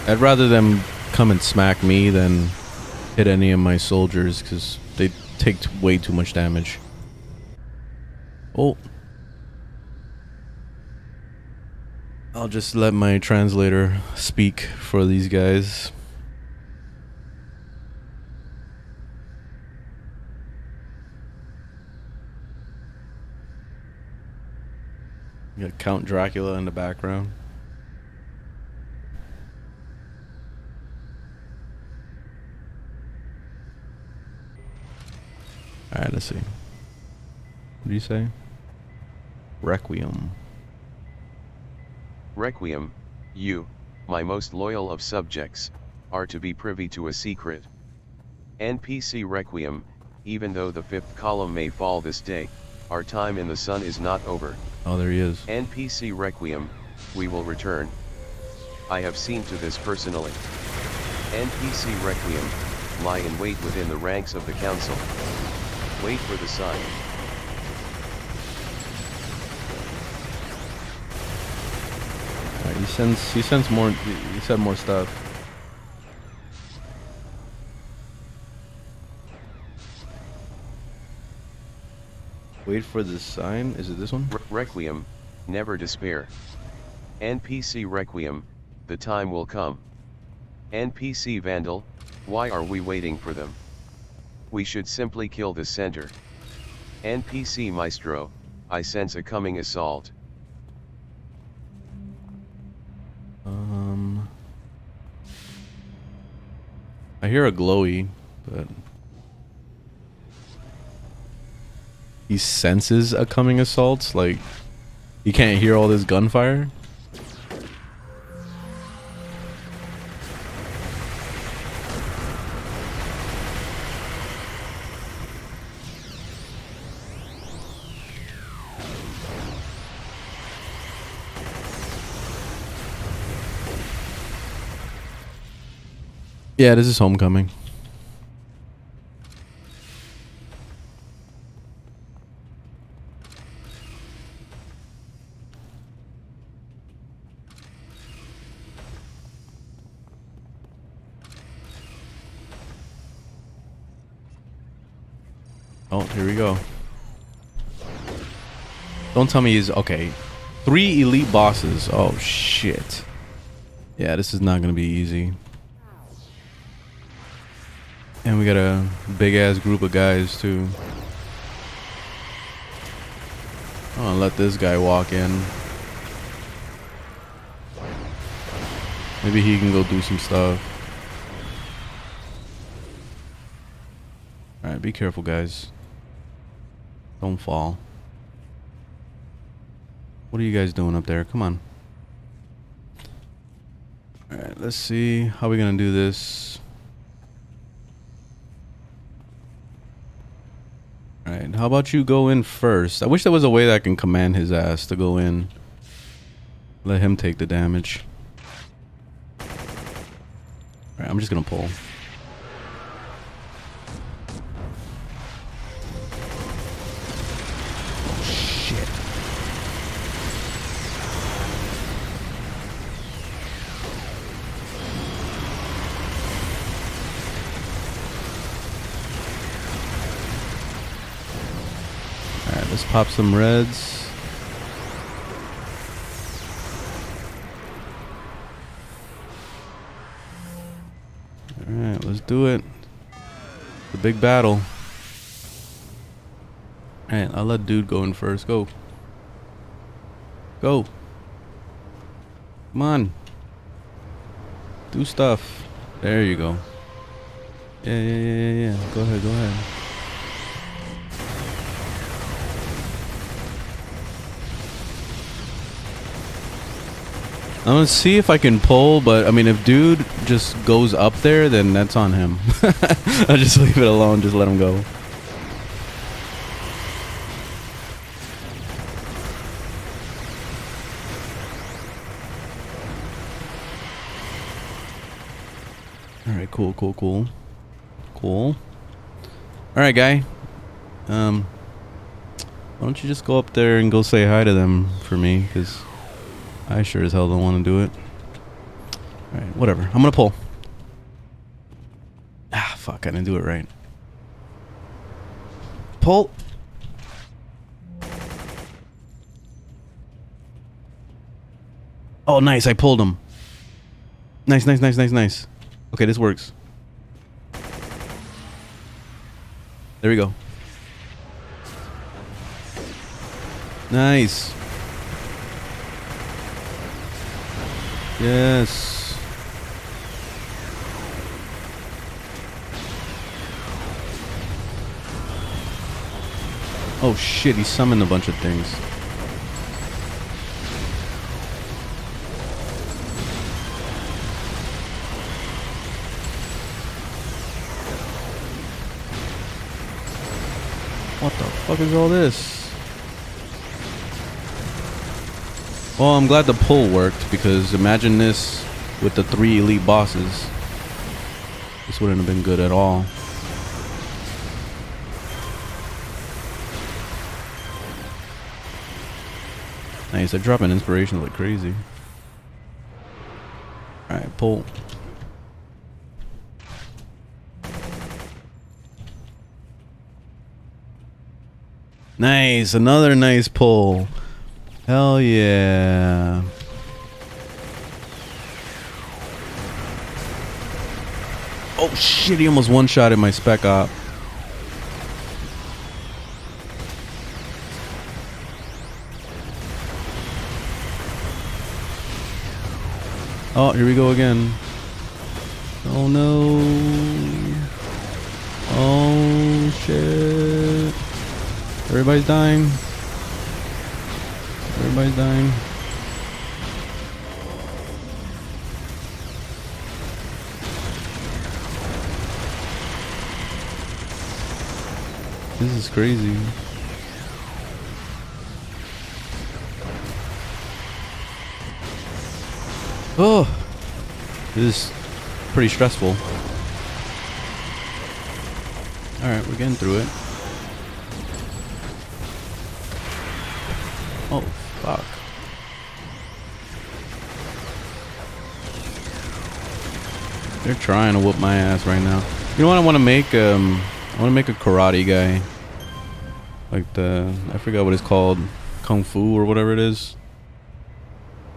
I'd rather them come and smack me than hit any of my soldiers because they take way too much damage. Oh. I'll just let my translator speak for these guys. You got Count Dracula in the background. Alright, let's see. What do you say? Requiem. Requiem, you, my most loyal of subjects, are to be privy to a secret. NPC Requiem, even though the fifth column may fall this day, our time in the sun is not over. Oh, there he is. NPC Requiem, we will return. I have seen to this personally. NPC Requiem, lie in wait within the ranks of the council. Wait for the sign. Alright, he sends more, he said more stuff. Wait for the sign, is it this one? Requiem, never despair. NPC Requiem, the time will come. NPC Vandal, why are we waiting for them? We should simply kill the center. NPC Maestro, I sense a coming assault. I hear a glowy, but he senses a coming assault. Like he can't hear all this gunfire. Yeah, this is homecoming. Oh, here we go. Don't tell me he's okay. 3 elite bosses. Oh shit. Yeah, this is not gonna be easy. And we got a big ass group of guys too. I'm gonna let this guy walk in. Maybe he can go do some stuff. Alright, be careful, guys. Don't fall. What are you guys doing up there? Come on. Alright, let's see how we're gonna do this. Alright, how about you go in first? I wish there was a way that I can command his ass to go in. Let him take the damage. Alright, I'm just gonna pull. Oh shit. Alright, let's pop some reds. Alright, let's do it. The big battle. Alright, I'll let dude go in first. Go. Go. Come on. Do stuff. There you go. Yeah. Go ahead, go ahead. I'm gonna see if I can pull, but I mean, if dude just goes up there, then that's on him. I'll just leave it alone, just let him go. Alright, cool. Alright, guy. Why don't you just go up there and go say hi to them for me, because I sure as hell don't want to do it. Alright, whatever. I'm gonna pull. Ah, fuck, I didn't do it right. Pull. Oh, nice, I pulled him. Nice. Okay, this works. There we go. Nice. Yes. Oh shit, he summoned a bunch of things. What the fuck is all this? Well, I'm glad the pull worked, because imagine this with the 3 elite bosses. This wouldn't have been good at all. Nice, they're dropping inspiration like crazy. Alright, pull. Nice, another nice pull. Hell yeah. Oh shit, he almost one-shotted my spec op. Oh, here we go again. Oh no. Oh shit. Everybody's dying. Everybody's dying. This is crazy. Oh, this is pretty stressful. Alright, we're getting through it. Oh, fuck. They're trying to whoop my ass right now. You know what I want to make? I want to make a karate guy. Like the, I forgot what it's called. Kung Fu or whatever it is.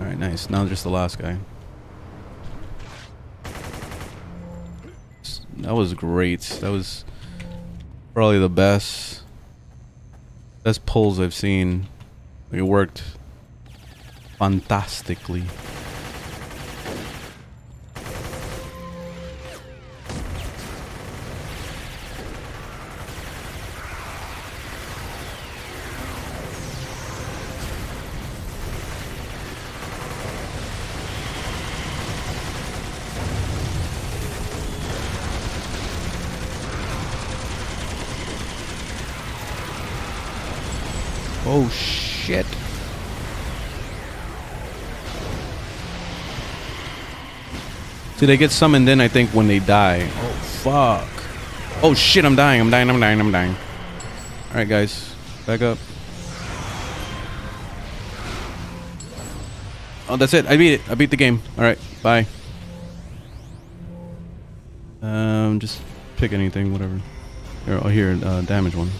Alright, nice. Now just the last guy. That was great. That was probably the best pulls I've seen. It worked fantastically. Oh shit. See, they get summoned in, I think, when they die. Oh fuck. Oh shit, I'm dying. Alright guys, back up. Oh, that's it. I beat it. I beat the game. Alright, bye. Just pick anything, whatever. Here, damage one.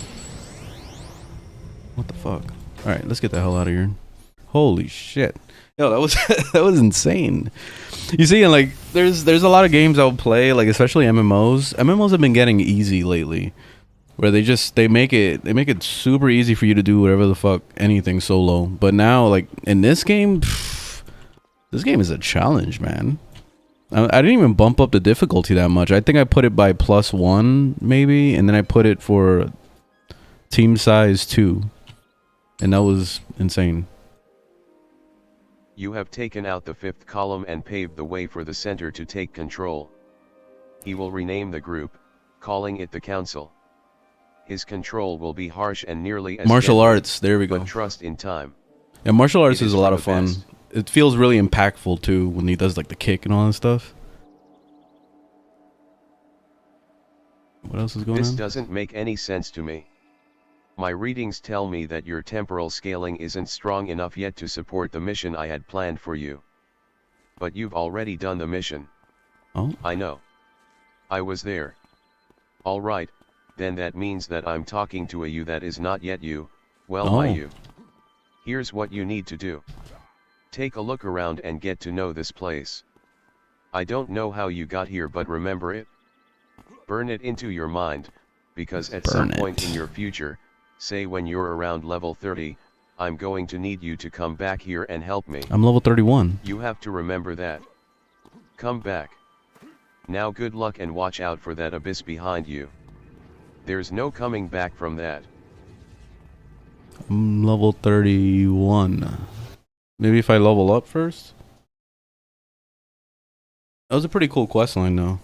What the fuck? Alright, let's get the hell out of here. Holy shit. Yo, that was that was insane. You see, and like there's a lot of games I'll play, like especially MMOs. MMOs have been getting easy lately. Where they make it super easy for you to do whatever the fuck, anything solo. But now, like in this game, this game is a challenge, man. I didn't even bump up the difficulty that much. I think I put it by +1 maybe, and then I put it for team size 2. And that was insane. You have taken out the 5th column and paved the way for the center to take control. He will rename the group, calling it the Council. His control will be harsh and nearly as martial gentle, arts, there we go. But trust in time. Yeah, martial arts is a lot of for the fun. best. It feels really impactful too when he does like the kick and all that stuff. What else is going This on? doesn't make any sense to me. My readings tell me that your temporal scaling isn't strong enough yet to support the mission I had planned for you. But you've already done the mission. Oh. I know. I was there. Alright, then that means that I'm talking to a you that is not yet you, well my you. Here's what you need to do. Take a look around and get to know this place. I don't know how you got here, but remember it. Burn it into your mind, because at some point in your future, say when you're around level 30, I'm going to need you to come back here and help me. I'm level 31. You have to remember that. Come back. Now good luck and watch out for that abyss behind you. There's no coming back from that. I'm level 31. Maybe if I level up first? That was a pretty cool questline though.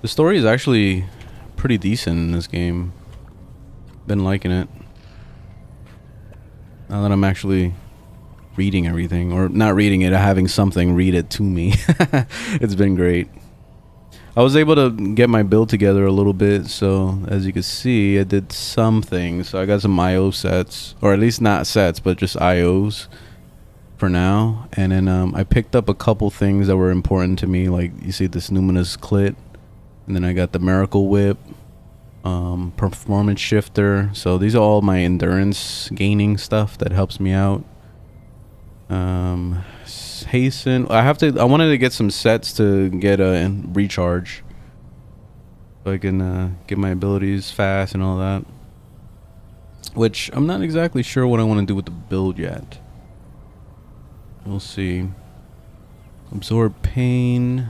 The story is actually pretty decent in this game. Been liking it. Now that I'm actually reading everything, or not reading it, having something read it to me. It's been great. I was able to get my build together a little bit, so as you can see, I did some things. So I got some IO sets, or at least not sets, but just IOs for now. And then I picked up a couple things that were important to me, like you see this Numinous Clit, and then I got the Miracle Whip, Performance Shifter. So these are all my endurance gaining stuff that helps me out. Hasten. I wanted to get some sets to get a recharge, so I can get my abilities fast and all that. Which I'm not exactly sure what I want to do with the build yet. We'll see. Absorb pain.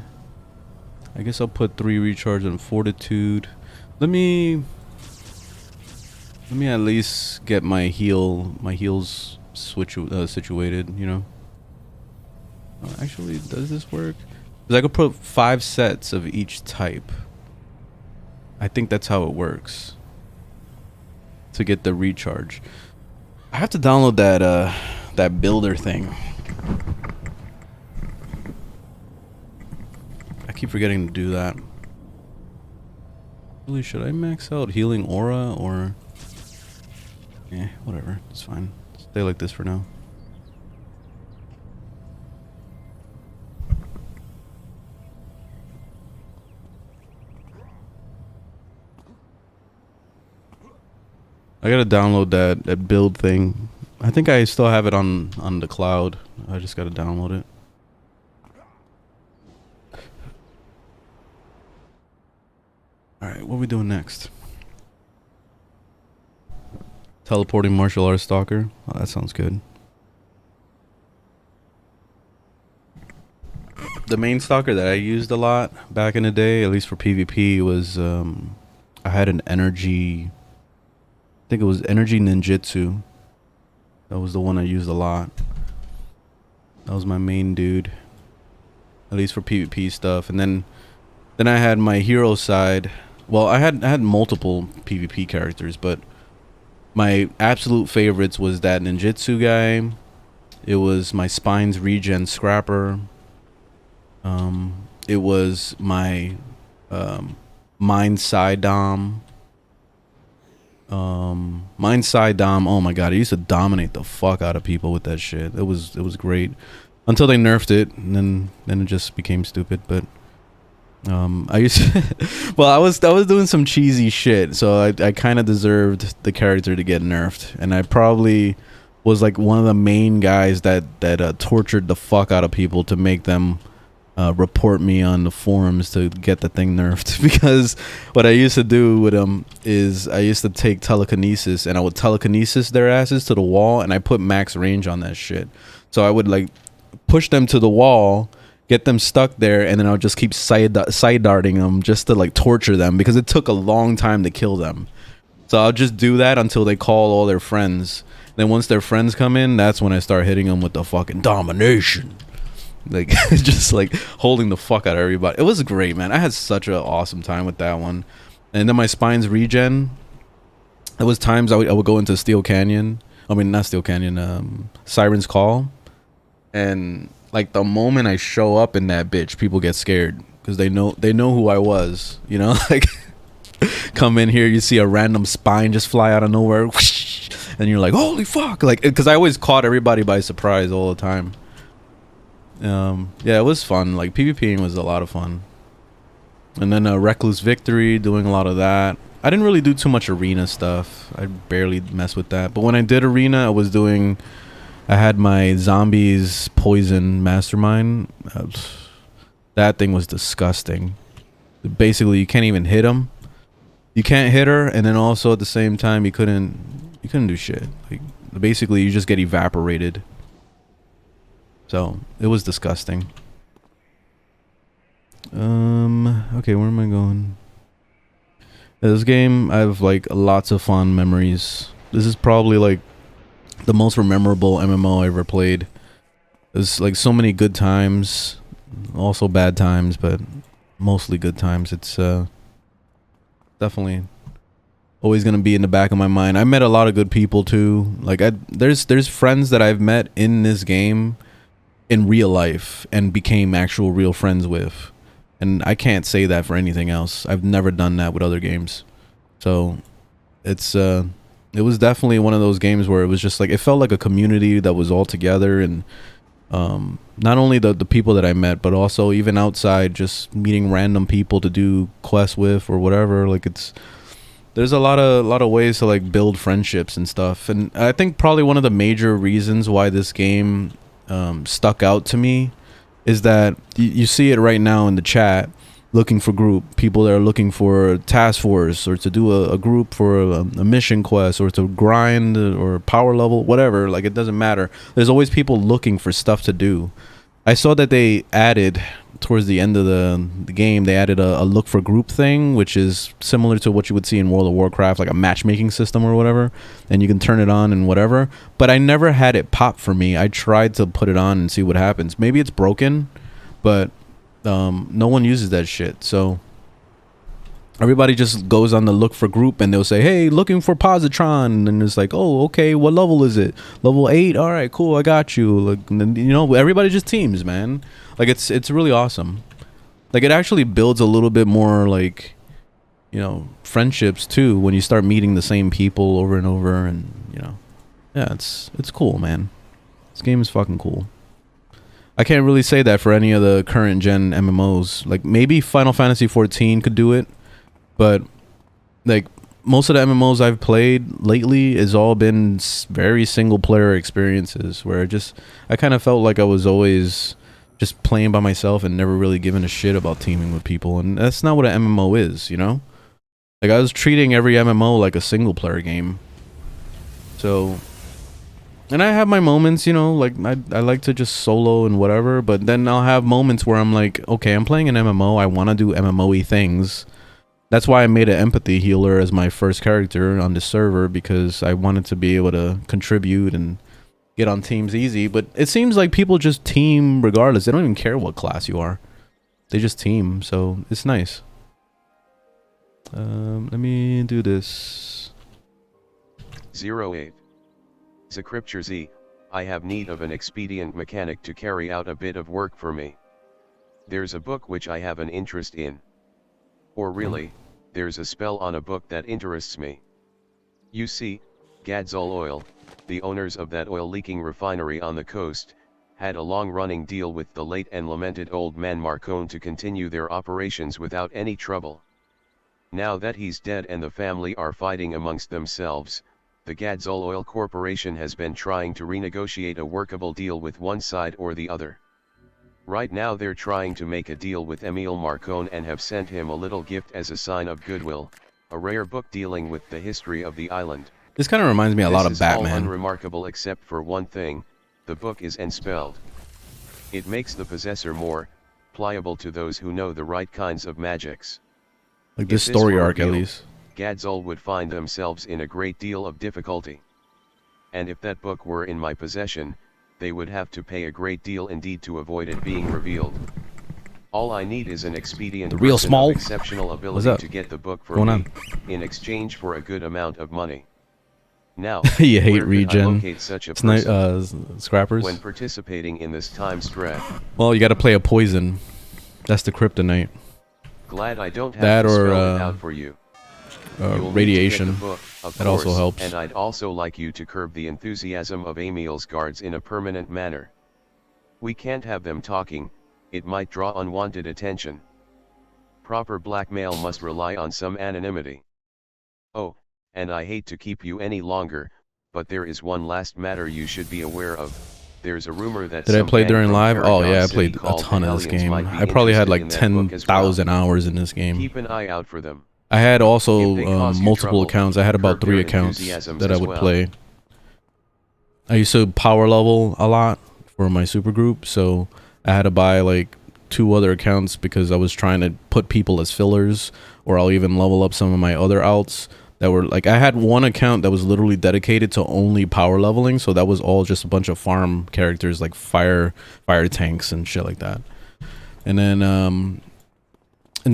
I guess I'll put 3 recharge on fortitude. Let me at least get my heals situated, you know. Actually, does this work? Because I could put 5 sets of each type. I think that's how it works to get the recharge. I have to download that builder thing. I keep forgetting to do that. Really, should I max out healing aura or? Eh, whatever. It's fine. Stay like this for now. I gotta download that build thing. I think I still have it on the cloud. I just gotta download it. Alright, what are we doing next? Teleporting martial arts stalker. Oh, that sounds good. The main stalker that I used a lot back in the day, at least for PvP, was I had an energy, I think it was energy ninjutsu. That was the one I used a lot. That was my main dude, at least for PvP stuff. And then I had my hero side. Well, I had multiple PvP characters, but my absolute favorites was that ninjutsu guy. It was my Spine's regen scrapper. It was my Mind Side Dom. Mind Side Dom. Oh my god, I used to dominate the fuck out of people with that shit. It was great until they nerfed it, and then it just became stupid. But I used to well, I was doing some cheesy shit, so I kind of deserved the character to get nerfed, and I probably was like one of the main guys that tortured the fuck out of people to make them report me on the forums to get the thing nerfed. Because what I used to do with them is I used to take telekinesis, and I would telekinesis their asses to the wall, and I put max range on that shit. So I would like push them to the wall, get them stuck there, and then I would just keep side darting them just to like torture them, because it took a long time to kill them. So I'll just do that until they call all their friends. Then once their friends come in, that's when I start hitting them with the fucking domination. Like just like holding the fuck out of everybody. It was great, man. I had such an awesome time with that one. And then my Spine's regen, there was times I would go into Steel Canyon. I mean, not Steel Canyon, Siren's Call. And like the moment I show up in that bitch, people get scared because they know who I was, you know. Like come in here, you see a random spine just fly out of nowhere, whoosh, and you're like, holy fuck. Like, because I always caught everybody by surprise all the time. Yeah, it was fun. Like PvPing was a lot of fun. And then Reckless Victory, doing a lot of that. I didn't really do too much arena stuff. I barely mess with that. But when I did arena, I had my zombies poison mastermind. That thing was disgusting. Basically, you can't even hit them. You can't hit her, and then also at the same time you couldn't do shit. Like basically, you just get evaporated. So it was disgusting. Okay, where am I going? This game, I have like lots of fond memories. This is probably like the most memorable MMO I ever played. There's like so many good times, also bad times, but mostly good times. It's definitely always gonna be in the back of my mind. I met a lot of good people too. Like there's friends that I've met in this game in real life and became actual real friends with, and I can't say that for anything else. I've never done that with other games. So it's it was definitely one of those games where it was just like, it felt like a community that was all together, and not only the people that I met, but also even outside, just meeting random people to do quests with or whatever. Like there's a lot of ways to like build friendships and stuff. And I think probably one of the major reasons why this game stuck out to me is that you see it right now in the chat, looking for group people that are looking for task force, or to do a group for a mission quest, or to grind or power level, whatever. Like it doesn't matter, there's always people looking for stuff to do. I saw that they added towards the end of the game, they added a look for group thing, which is similar to what you would see in World of Warcraft, like a matchmaking system or whatever, and you can turn it on and whatever. But I never had it pop for me. I tried to put it on and see what happens. Maybe it's broken, but no one uses that shit. So everybody just goes on the look for group, and they'll say, hey, looking for positron, and it's like, oh, okay, what level is it? Level 8? All right, cool, I got you. Like, and then, you know, everybody just teams, man. Like it's really awesome. Like it actually builds a little bit more, like, you know, friendships too, when you start meeting the same people over and over. And you know, yeah, it's cool, man. This game is fucking cool. I can't really say that for any of the current gen MMOs. Like maybe Final Fantasy 14 could do it, but like most of the MMOs I've played lately has all been very single player experiences where I kind of felt like I was always just playing by myself and never really giving a shit about teaming with people, and that's not what an MMO is, you know? Like, I was treating every MMO like a single player game. So, and I have my moments, you know, like I like to just solo and whatever, but then I'll have moments where I'm like, okay, I'm playing an MMO, I want to do MMO-y things. That's why I made an empathy healer as my first character on the server, because I wanted to be able to contribute and get on teams easy. But it seems like people just team regardless. They don't even care what class you are. They just team, so it's nice. Let me do this. 08. ZcriptureZ, I have need of an expedient mechanic to carry out a bit of work for me. There's a book which I have an interest in. Or really, there's a spell on a book that interests me. You see, Gadzol Oil, the owners of that oil-leaking refinery on the coast, had a long-running deal with the late and lamented old man Marcone to continue their operations without any trouble. Now that he's dead and the family are fighting amongst themselves, the Gadzol Oil Corporation has been trying to renegotiate a workable deal with one side or the other. Right now they're trying to make a deal with Emile Marcone and have sent him a little gift as a sign of goodwill, a rare book dealing with the history of the island. This kind of reminds me a lot of Batman. This is all unremarkable except for one thing: the book is enspelled. It makes the possessor more pliable to those who know the right kinds of magics. Like this story arc, at least. Gadzol would find themselves in a great deal of difficulty. And if that book were in my possession, they would have to pay a great deal indeed to avoid it being revealed. All I need is an expedient the real person small of exceptional ability to get the book for me, in exchange for a good amount of money. Now, you hate where regen. could I locate such a person scrappers. when participating in this time spread? Well, you got to play a poison. That's the kryptonite. Glad I don't have that to or spell it out for you. radiation. Book, that also helps. And I'd also like you to curb the enthusiasm of Emil's guards in a permanent manner. We can't have them talking, it might draw unwanted attention. Proper blackmail must rely on some anonymity. Oh, and I hate to keep you any longer, but there is one last matter you should be aware of. There's a rumor that did I play during live? Oh yeah, I played a ton of this game. I probably had like 10,000 hours in this game. Keep an eye out for them. I had also multiple accounts. I had about 3 accounts that I would play. I used to power level a lot for my super group, so I had to buy like 2 other accounts because I was trying to put people as fillers, or I'll even level up some of my other outs that were like, I had one account that was literally dedicated to only power leveling, so that was all just a bunch of farm characters like fire tanks and shit like that. And then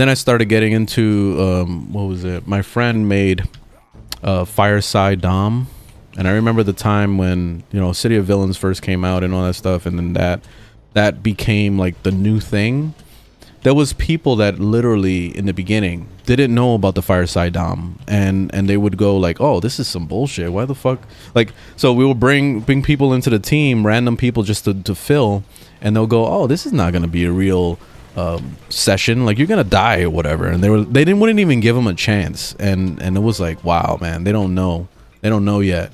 I started getting into what was it? My friend made Fireside Dom, and I remember the time when, you know, City of Villains first came out and all that stuff, and then that became like the new thing. There was people that literally in the beginning didn't know about the Fireside Dom, and they would go like, oh, this is some bullshit, why the fuck? Like, so we would bring people into the team, random people just to fill, and they'll go, oh, this is not gonna be a real session, like you're gonna die or whatever, and wouldn't even give them a chance, and it was like, wow, man, they don't know yet.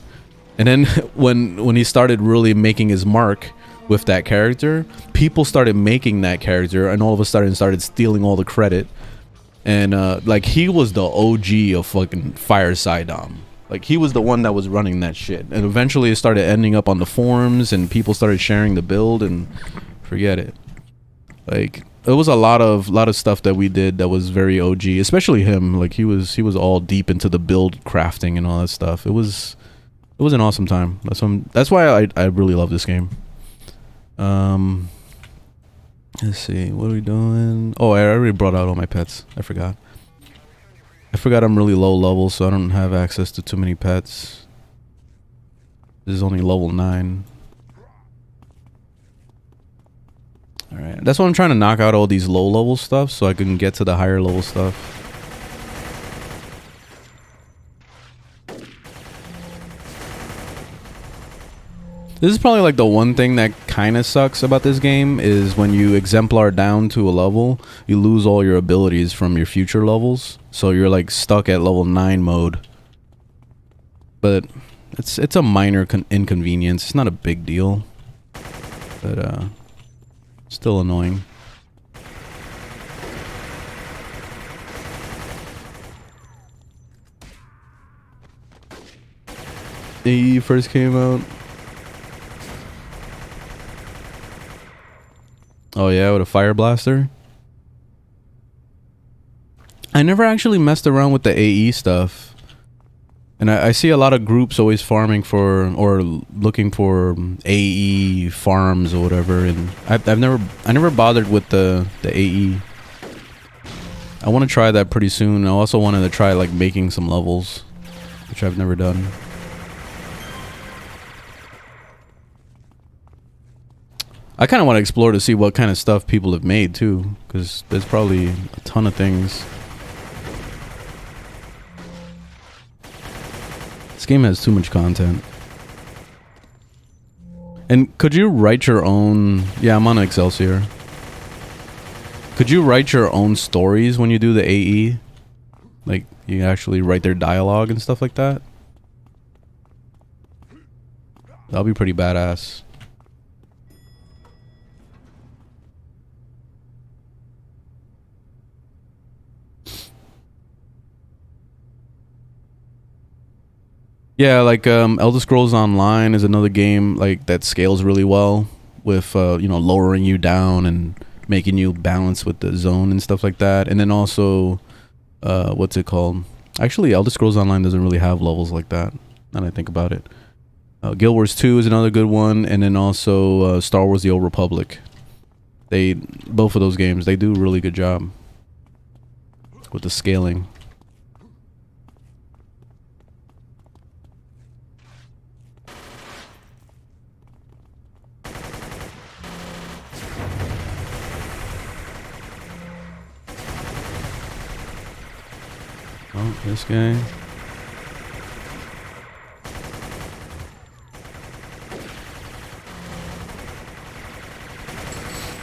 And then when he started really making his mark with that character, people started making that character, and all of a sudden started stealing all the credit, and like he was the OG of fucking Fireside Dom. Like he was the one that was running that shit, and eventually it started ending up on the forums, and people started sharing the build, and forget it. Like it was a lot of stuff that we did that was very OG, especially him. Like he was all deep into the build crafting and all that stuff. It was an awesome time. That's why I really love this game. Let's see, what are we doing? Oh, I already brought out all my pets. I forgot I'm really low level, so I don't have access to too many pets. This is only level 9. Alright, that's why I'm trying to knock out all these low level stuff so I can get to the higher level stuff. This is probably like the one thing that kind of sucks about this game is when you exemplar down to a level, you lose all your abilities from your future levels. So you're like stuck at level 9 mode. But it's a minor inconvenience. It's not a big deal. But still annoying. AE first came out. Oh yeah, with a fire blaster. I never actually messed around with the AE stuff. And I see a lot of groups always farming for or looking for AE farms or whatever, and I never bothered with the AE. I want to try that pretty soon. I also wanted to try like making some levels, which I've never done. I kind of want to explore to see what kind of stuff people have made too, because there's probably a ton of things. This game has too much content. And could you write your own... Yeah, I'm on Excelsior. Could you write your own stories when you do the AE? Like, you actually write their dialogue and stuff like that? That'll be pretty badass. Yeah, like Elder Scrolls Online is another game like that scales really well with you know, lowering you down and making you balance with the zone and stuff like that. And then also what's it called? Actually, Elder Scrolls Online doesn't really have levels like that, now that I think about it. Guild Wars 2 is another good one, and then also Star Wars: The Old Republic. Both of those games, they do a really good job with the scaling. Oh, this guy.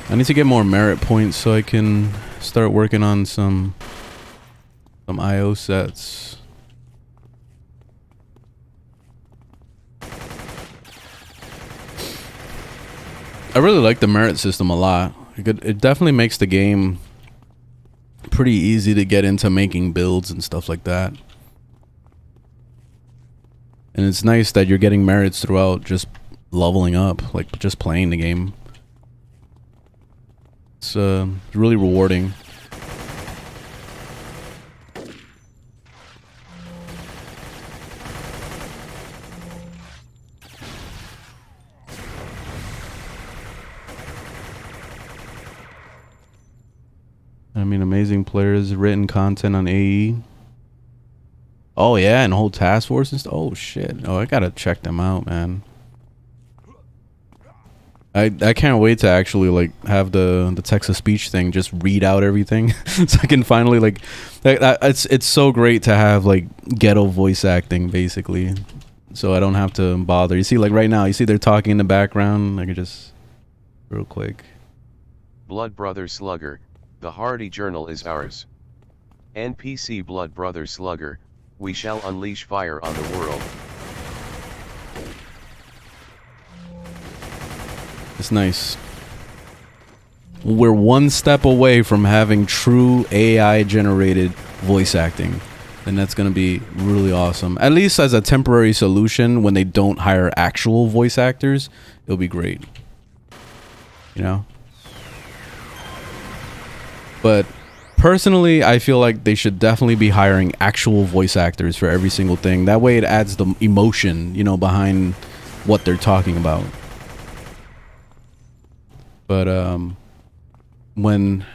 I need to get more merit points so I can start working on some IO sets. I really like the merit system a lot. It definitely makes the game pretty easy to get into making builds and stuff like that. And it's nice that you're getting merits throughout just leveling up, like just playing the game. It's really rewarding. I mean, amazing players, written content on AE. Oh yeah, and whole task force and stuff. Oh shit. Oh, I gotta check them out, man. I can't wait to actually like have the text to speech thing just read out everything, so I can finally like. It's so great to have like ghetto voice acting basically, so I don't have to bother. You see, like right now, you see they're talking in the background. I can just real quick. Blood Brother Slugger. The Hardy Journal is ours. NPC Blood Brother Slugger, we shall unleash fire on the world. It's nice. We're one step away from having true AI generated voice acting. And that's going to be really awesome. At least as a temporary solution when they don't hire actual voice actors, it'll be great. You know? But personally, I feel like they should definitely be hiring actual voice actors for every single thing. That way it adds the emotion, you know, behind what they're talking about. But when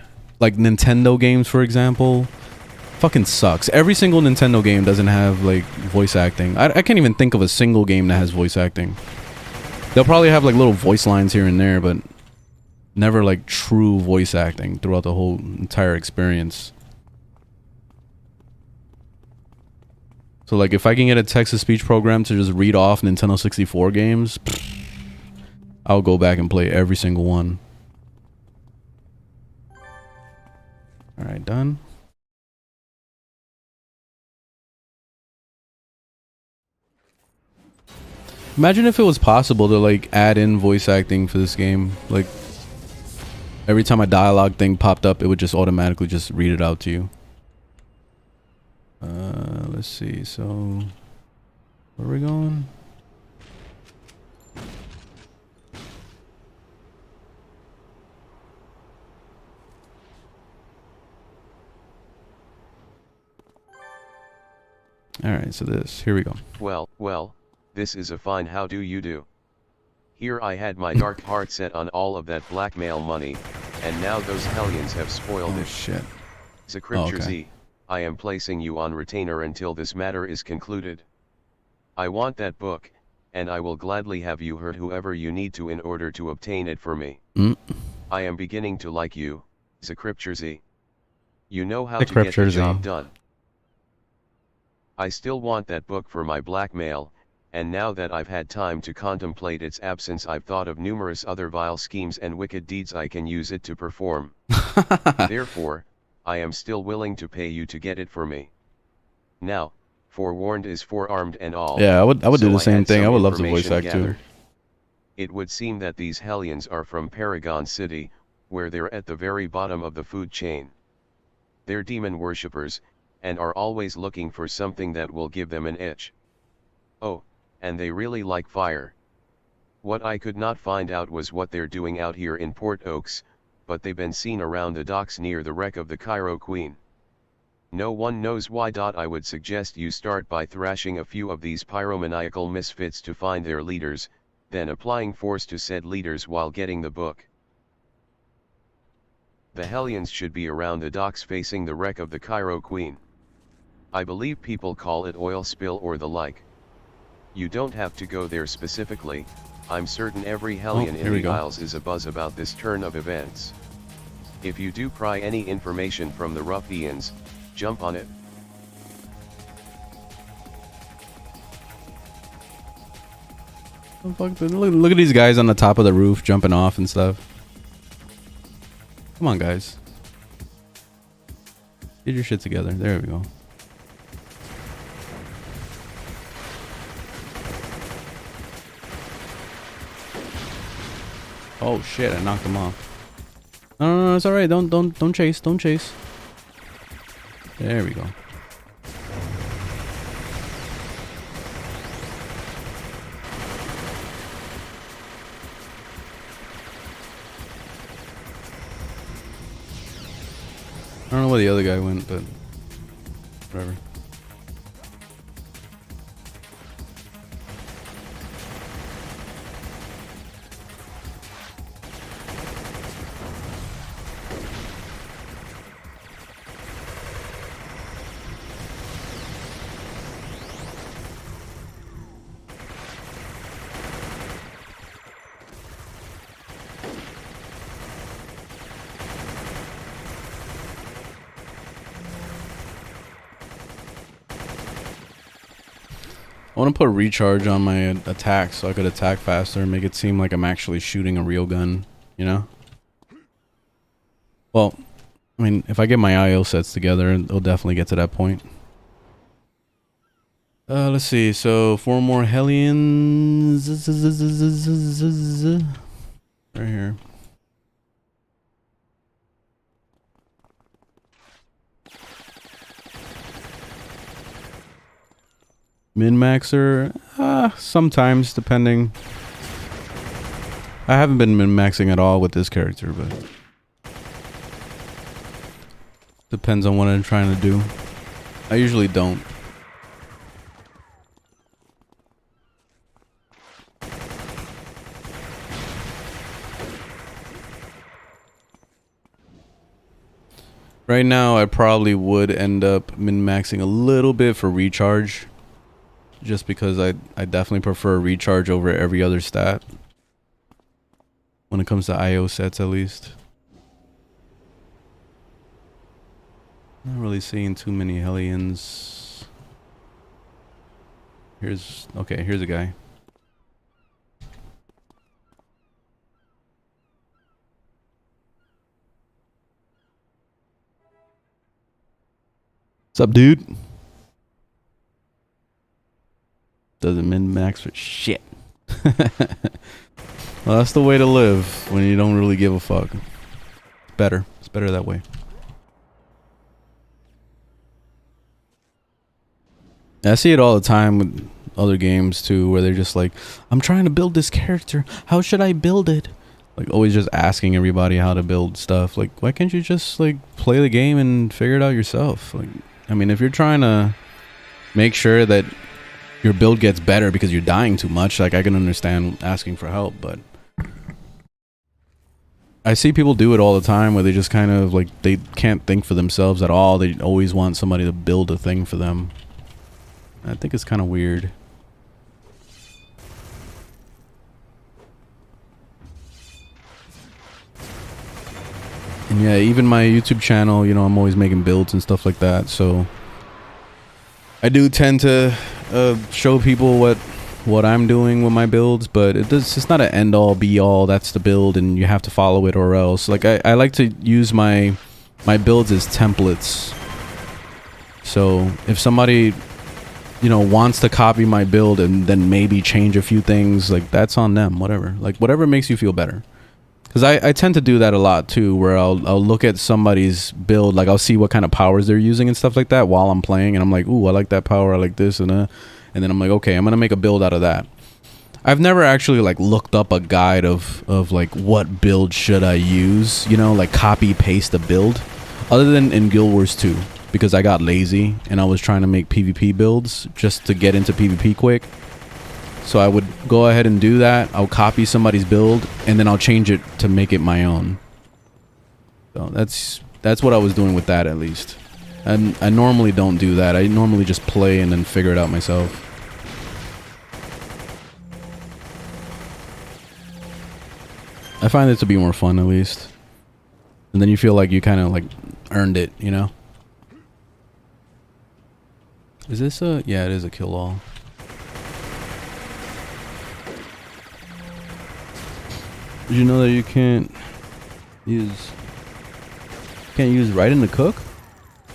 like Nintendo games, for example, fucking sucks. Every single Nintendo game doesn't have like voice acting. I can't even think of a single game that has voice acting. They'll probably have like little voice lines here and there, but never like true voice acting throughout the whole entire experience. So like if I can get a text-to-speech program to just read off Nintendo 64 games, I'll go back and play every single one. All right, done. Imagine if it was possible to like add in voice acting for this game. Like every time a dialogue thing popped up, it would just automatically just read it out to you. Let's see. So where are we going? All right, so here we go. Well, this is a fine how do you do. Here I had my dark heart set on all of that blackmail money, and now those hellions have spoiled Oh it. shit. ZcriptureZ, okay. I am placing you on retainer until this matter is concluded. I want that book, and I will gladly have you hurt whoever you need to in order to obtain it for me. I am beginning to like you, ZcriptureZ. You know how to get the job done. I still want that book for my blackmail, and now that I've had time to contemplate its absence, I've thought of numerous other vile schemes and wicked deeds I can use it to perform. Therefore, I am still willing to pay you to get it for me. Now, forewarned is forearmed and all. Yeah, I would so do the same thing. I would love to information voice act too. gathered. It would seem that these hellions are from Paragon City, where they're at the very bottom of the food chain. They're demon worshippers, and are always looking for something that will give them an itch. Oh, and they really like fire. What I could not find out was what they're doing out here in Port Oaks, but they've been seen around the docks near the wreck of the Cairo Queen. No one knows why. I would suggest you start by thrashing a few of these pyromaniacal misfits to find their leaders, then applying force to said leaders while getting the book. The hellions should be around the docks facing the wreck of the Cairo Queen. I believe people call it oil spill or the like. You don't have to go there specifically. I'm certain every hellion in the Isles is abuzz about this turn of events. If you do pry any information from the ruffians, jump on it. Look at these guys on the top of the roof jumping off and stuff. Come on, guys. Get your shit together. There we go. Oh shit, I knocked him off. No, it's alright. Don't chase. Don't chase. There we go. I don't know where the other guy went, but whatever. I want to put recharge on my attack so I could attack faster and make it seem like I'm actually shooting a real gun, you know? Well, I mean, if I get my IO sets together, it'll definitely get to that point. Let's see. So 4 more hellions. Right here. Min-maxer? Sometimes, depending. I haven't been min-maxing at all with this character, but depends on what I'm trying to do. I usually don't. Right now, I probably would end up min-maxing a little bit for recharge. Just because I definitely prefer recharge over every other stat. When it comes to IO sets, at least. Not really seeing too many hellions. Here's a guy. What's up, dude? Doesn't min-max for shit. Well, that's the way to live when you don't really give a fuck. It's better. It's better that way. I see it all the time with other games too, where they're just like, I'm trying to build this character. How should I build it? Like always just asking everybody how to build stuff. Like, why can't you just like play the game and figure it out yourself? Like, I mean, if you're trying to make sure that your build gets better because you're dying too much, like I can understand asking for help, but I see people do it all the time where they just kind of like, they can't think for themselves at all. They always want somebody to build a thing for them. I think it's kind of weird. And yeah, even my YouTube channel, you know, I'm always making builds and stuff like that, so I do tend to show people what I'm doing with my builds, but it's not an end all be all, that's the build and you have to follow it or else. Like I like to use my builds as templates. So if somebody, you know, wants to copy my build and then maybe change a few things, like that's on them, whatever. Like whatever makes you feel better. Because I tend to do that a lot too, where I'll look at somebody's build, like I'll see what kind of powers they're using and stuff like that while I'm playing, and I'm like, ooh, I like that power, I like this, and then I'm like, okay, I'm gonna make a build out of that. I've never actually like looked up a guide of like what build should I use, you know, like copy paste a build, other than in Guild Wars 2, because I got lazy and I was trying to make PvP builds just to get into PvP quick. So I would go ahead and do that. I'll copy somebody's build and then I'll change it to make it my own. So that's what I was doing with that, at least. And I normally don't do that. I normally just play and then figure it out myself. I find it to be more fun, at least. And then you feel like you kind of like earned it, you know? Is this a... yeah, it is a kill all. Did you know that you can't use right in the cook?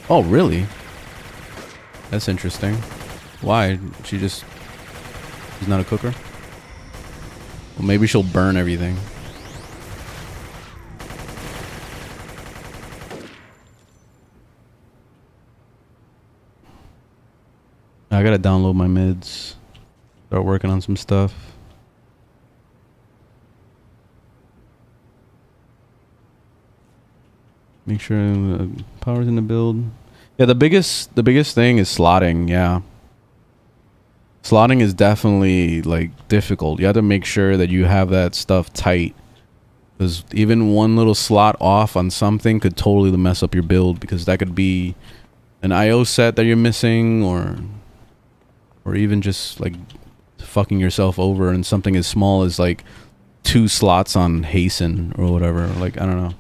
Oh, really? That's interesting. Why? She's not a cooker? Well, maybe she'll burn everything. I gotta download my mids. Start working on some stuff. Make sure the power's in the build. Yeah, the biggest thing is slotting. Yeah, slotting is definitely like difficult. You have to make sure that you have that stuff tight, because even one little slot off on something could totally mess up your build, because that could be an IO set that you're missing, or even just like fucking yourself over in something as small as like 2 slots on hasten or whatever. Like, I don't know.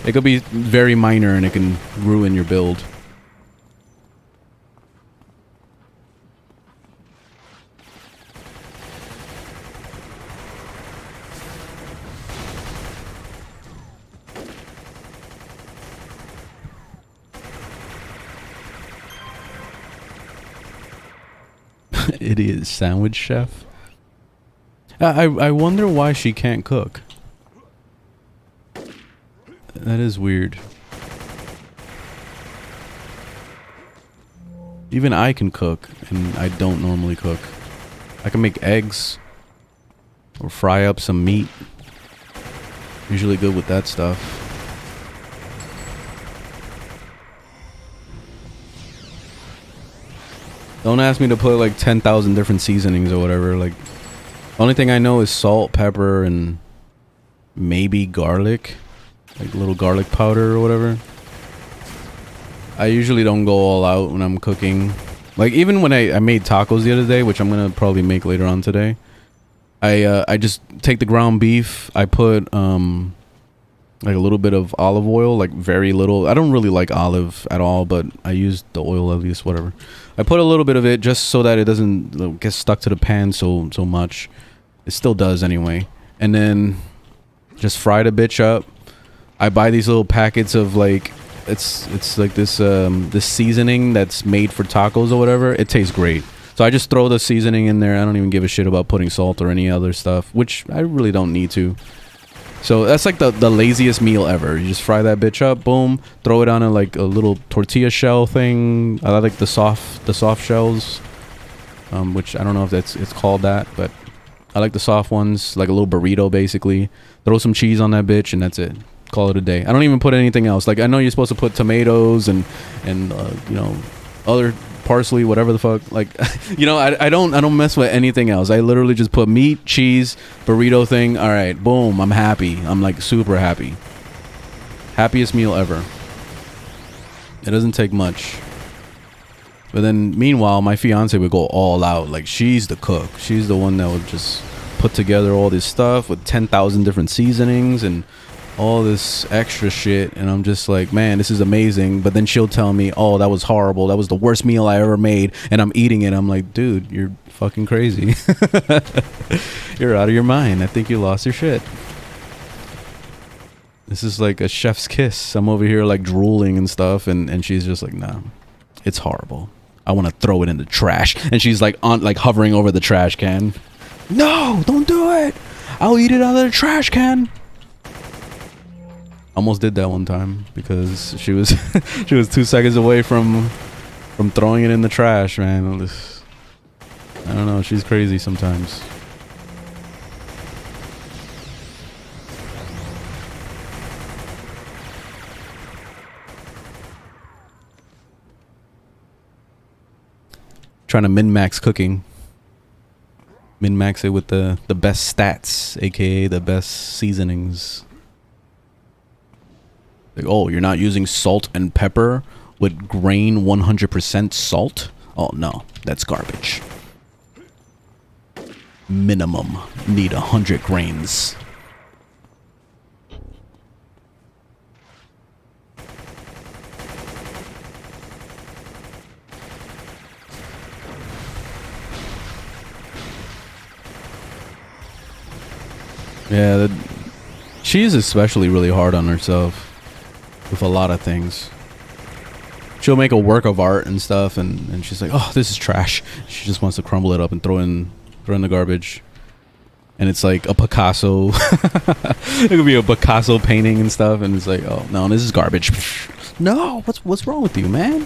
It could be very minor and it can ruin your build. Idiot sandwich chef. I wonder why she can't cook. That is weird. Even I can cook, and I don't normally cook. I can make eggs or fry up some meat. Usually good with that stuff. Don't ask me to put like 10,000 different seasonings or whatever. Like, the only thing I know is salt, pepper, and maybe garlic. Like little garlic powder or whatever. I usually don't go all out when I'm cooking. Like even when I made tacos the other day, which I'm gonna probably make later on today. I just take the ground beef. I put like a little bit of olive oil, like very little. I don't really like olive at all, but I use the oil at least, whatever. I put a little bit of it just so that it doesn't get stuck to the pan so much. It still does anyway. And then just fry the bitch up. I buy these little packets of like it's like this this seasoning that's made for tacos or whatever. It tastes great. So I just throw the seasoning in there. I don't even give a shit about putting salt or any other stuff, which I really don't need to. So that's like the laziest meal ever. You just fry that bitch up, boom, throw it on a like a little tortilla shell thing. I like the soft shells, which I don't know if it's called that, but I like the soft ones, like a little burrito basically. Throw some cheese on that bitch and that's it. Call it a day. I don't even put anything else. Like I know you're supposed to put tomatoes and you know, other parsley, whatever the fuck. Like you know, I don't mess with anything else. I literally just put meat, cheese, burrito thing. All right, boom, I'm happy. I'm like super happy. Happiest meal ever. It doesn't take much. But then meanwhile, my fiance would go all out. Like she's the cook. She's the one that would just put together all this stuff with 10,000 different seasonings and all this extra shit, and I'm just like, man, this is amazing. But then she'll tell me, oh, that was horrible, that was the worst meal I ever made, and I'm eating it. I'm like, dude, you're fucking crazy. You're out of your mind. I think you lost your shit. This is like a chef's kiss. I'm over here like drooling and stuff, and she's just like, nah, it's horrible, I want to throw it in the trash. And she's like on like hovering over the trash can. No, don't do it, I'll eat it out of the trash can. Almost did that one time because she was she was 2 seconds away from throwing it in the trash, man. I don't know, she's crazy sometimes. Trying to min-max cooking. Min-max it with the best stats, aka the best seasonings. Like, oh, you're not using salt and pepper with grain 100% salt? Oh, no, that's garbage. Minimum need 100 grains. Yeah, she's especially really hard on herself with a lot of things. She'll make a work of art and stuff, and she's like, oh, this is trash. She just wants to crumble it up and throw in the garbage. And it's like a Picasso. It could be a Picasso painting and stuff, and it's like, oh no, this is garbage. No, what's wrong with you, man?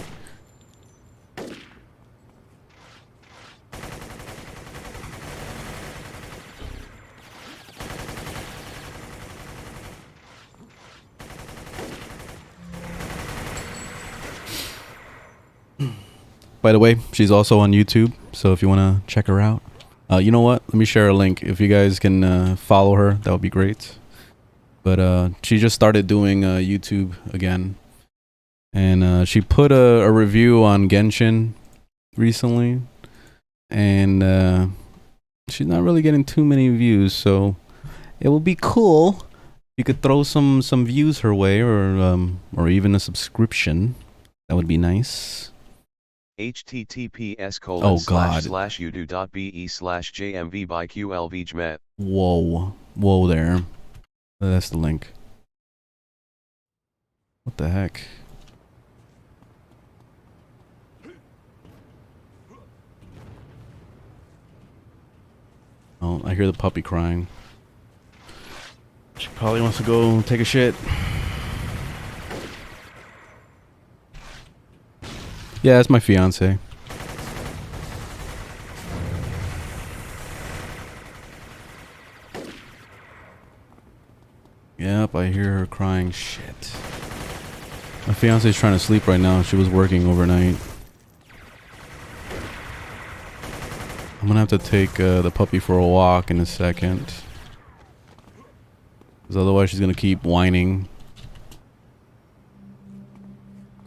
By the way, she's also on YouTube, so if you want to check her out, you know what? Let me share a link. If you guys can follow her, that would be great. But she just started doing YouTube again, and she put a review on Genshin recently, and she's not really getting too many views, so it would be cool if you could throw some views her way, or even a subscription. That would be nice. https://udo.be/jmv/qlvjmet. Whoa there. That's the link. What the heck? Oh, I hear the puppy crying. She probably wants to go take a shit. Yeah, that's my fiance. Yep, I hear her crying. Shit. My fiance's trying to sleep right now. She was working overnight. I'm gonna have to take the puppy for a walk in a second. Because otherwise she's gonna keep whining.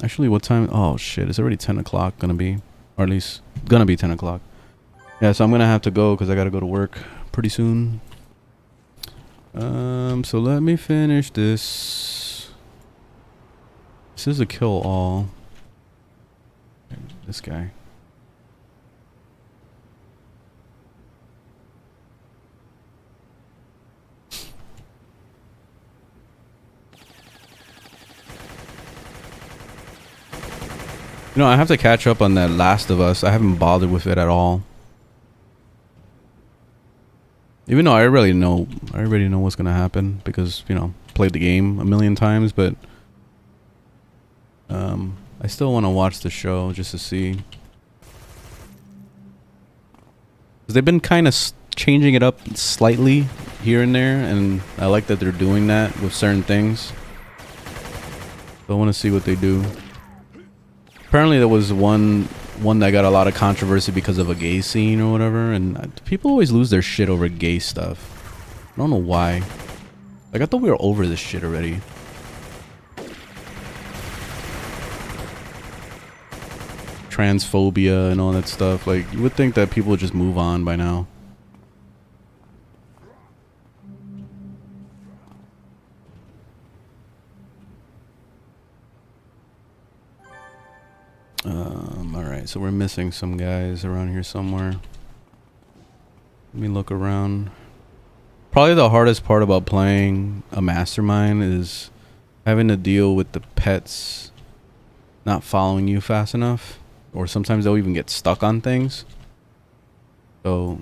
Actually, what time? Oh shit, it's already 10 o'clock gonna be. Or at least, gonna be 10 o'clock. Yeah, so I'm gonna have to go because I gotta go to work pretty soon. So let me finish this. This is a kill all. This guy. You know, I have to catch up on that Last of Us. I haven't bothered with it at all. Even though I already know what's gonna happen because, you know, played the game a million times, but I still want to watch the show just to see. 'Cause they've been kind of changing it up slightly here and there, and I like that they're doing that with certain things. So I want to see what they do. Apparently there was one that got a lot of controversy because of a gay scene or whatever, and people always lose their shit over gay stuff. I don't know why. Like, I thought we were over this shit already. Transphobia and all that stuff. Like, you would think that people would just move on by now. Alright, so we're missing some guys around here somewhere. Let me look around. Probably the hardest part about playing a mastermind is having to deal with the pets not following you fast enough. Or sometimes they'll even get stuck on things. So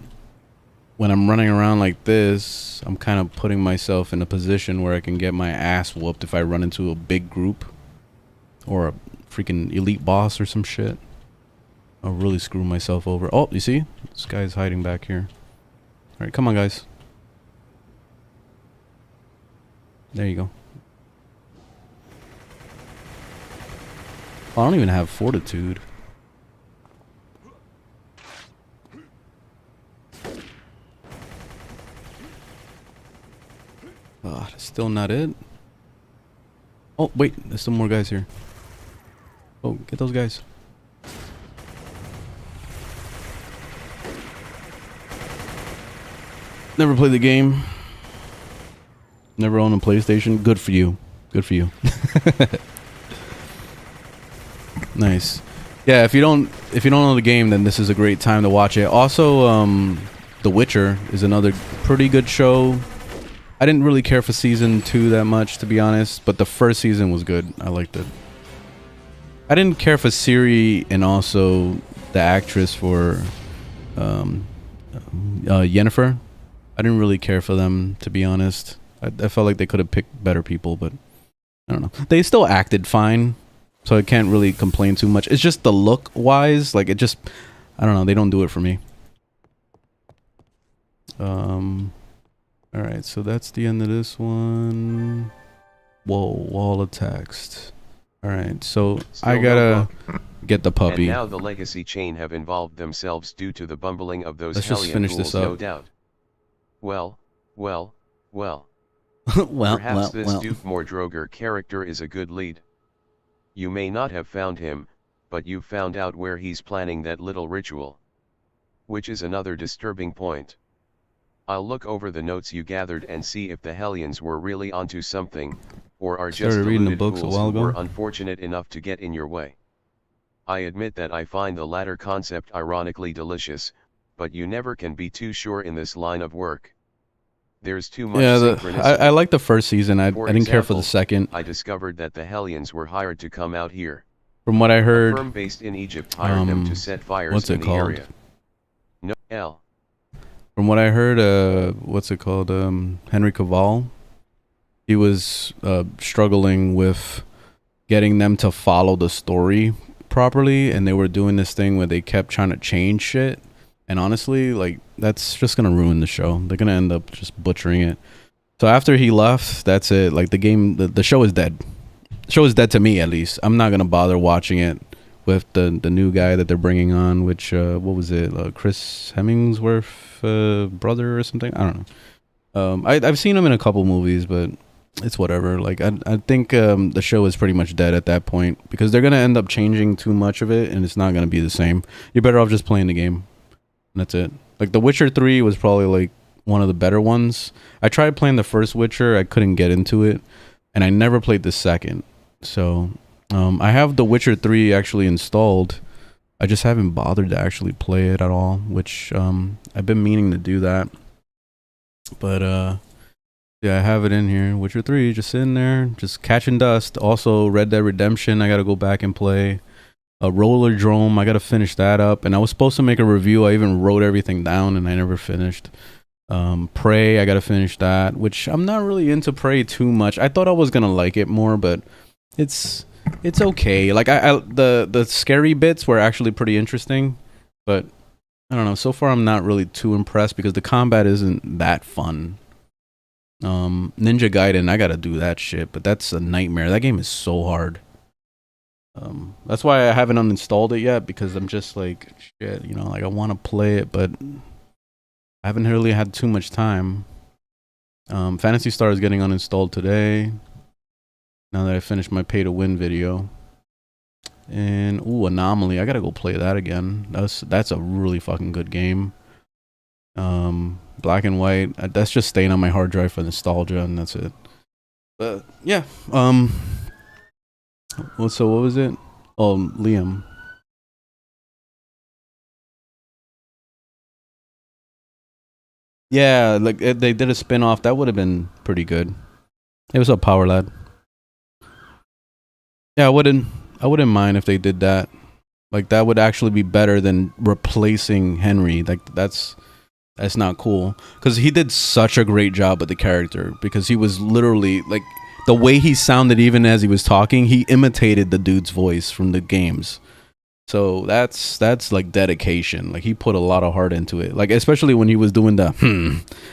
when I'm running around like this, I'm kind of putting myself in a position where I can get my ass whooped if I run into a big group. Or a freaking elite boss or some shit. I'll really screw myself over. Oh, you see? This guy's hiding back here. Alright, come on, guys. There you go. Oh, I don't even have fortitude. Oh, that's still not it. Oh, wait. There's some more guys here. Oh, get those guys. Never played the game. Never owned a PlayStation. Good for you. Good for you. Nice. Yeah, if you don't know the game, then this is a great time to watch it. Also, The Witcher is another pretty good show. I didn't really care for season 2 that much, to be honest, but the first season was good. I liked it. I didn't care for Ciri and also the actress for Yennefer. I didn't really care for them, to be honest. I felt like they could have picked better people, but I don't know. They still acted fine, so I can't really complain too much. It's just the look-wise, like it just, I don't know. They don't do it for me. All right, so that's the end of this one. Whoa, wall of text. All right, so Still I gotta get the puppy. And now the legacy chain have involved themselves due to the bumbling of those Let's just hellion finish ghouls, this up. no doubt. Well. well, Perhaps this Duke Mordroger character is a good lead. You may not have found him, but you found out where he's planning that little ritual. Which is another disturbing point. I'll look over the notes you gathered and see if the Hellions were really onto something, or are just deluded fools who were unfortunate enough to get in your way. I admit that I find the latter concept ironically delicious, but you never can be too sure in this line of work. There's too much synchronicity. I like the first season. I didn't care for the second. I discovered that the Hellions were hired to come out here. From what I heard, a firm based in Egypt hired them to set fires in the area. No, L. From what I heard, Henry Cavill, he was struggling with getting them to follow the story properly, and they were doing this thing where they kept trying to change shit. And honestly, like, that's just gonna ruin the show. They're gonna end up just butchering it. So after he left, that's it. Like, the game, the show is dead. The show is dead to me, at least. I'm not gonna bother watching it with the new guy that they're bringing on, which what was it, Chris Hemsworth brother or something? I don't know. I've seen him in a couple movies, but it's whatever. Like, I think the show is pretty much dead at that point because they're gonna end up changing too much of it, and it's not gonna be the same. You're better off just playing the game. And that's it. Like, The Witcher 3 was probably like one of the better ones. I tried playing the first Witcher, I couldn't get into it, and I never played the second. So I have The Witcher 3 actually installed. I just haven't bothered to actually play it at all, which I've been meaning to do that. But yeah, I have it in here. Witcher 3 just sitting there, just catching dust. Also, Red Dead Redemption, I gotta go back and play. Roller Drome, I gotta finish that up, and I was supposed to make a review. I even wrote everything down and I never finished. Prey, I gotta finish that, which I'm not really into Prey too much. I thought I was gonna like it more, but it's okay. Like the scary bits were actually pretty interesting, but I don't know, so far I'm not really too impressed because the combat isn't that fun. Ninja Gaiden, I gotta do that shit, but that's a nightmare. That game is so hard. That's why I haven't uninstalled it yet, because I'm just like, shit, you know, like I want to play it, but I haven't really had too much time. Phantasy Star is getting uninstalled today, now that I finished my pay to win video. And ooh, Anomaly, I gotta go play that again. That's a really fucking good game. Black and White, that's just staying on my hard drive for nostalgia, and that's it. But yeah, so what was it? Oh, Liam. Yeah, like they did a spin-off. That would have been pretty good. Hey, what's up, Power Lad? Yeah, I wouldn't mind if they did that. Like that would actually be better than replacing Henry. Like that's not cool, because he did such a great job with the character, because he was literally like, the way he sounded even as he was talking, he imitated the dude's voice from the games. So that's like dedication. Like he put a lot of heart into it. Like especially when he was doing the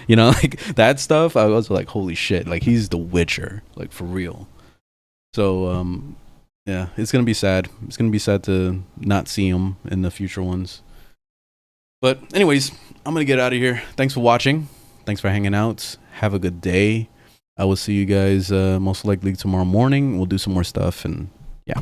you know, like that stuff, I was like, holy shit, like he's the Witcher, like for real. So yeah, it's gonna be sad. It's gonna be sad to not see him in the future ones. But anyways, I'm gonna get out of here. Thanks for watching. Thanks for hanging out. Have a good day. I will see you guys most likely tomorrow morning. We'll do some more stuff, and yeah.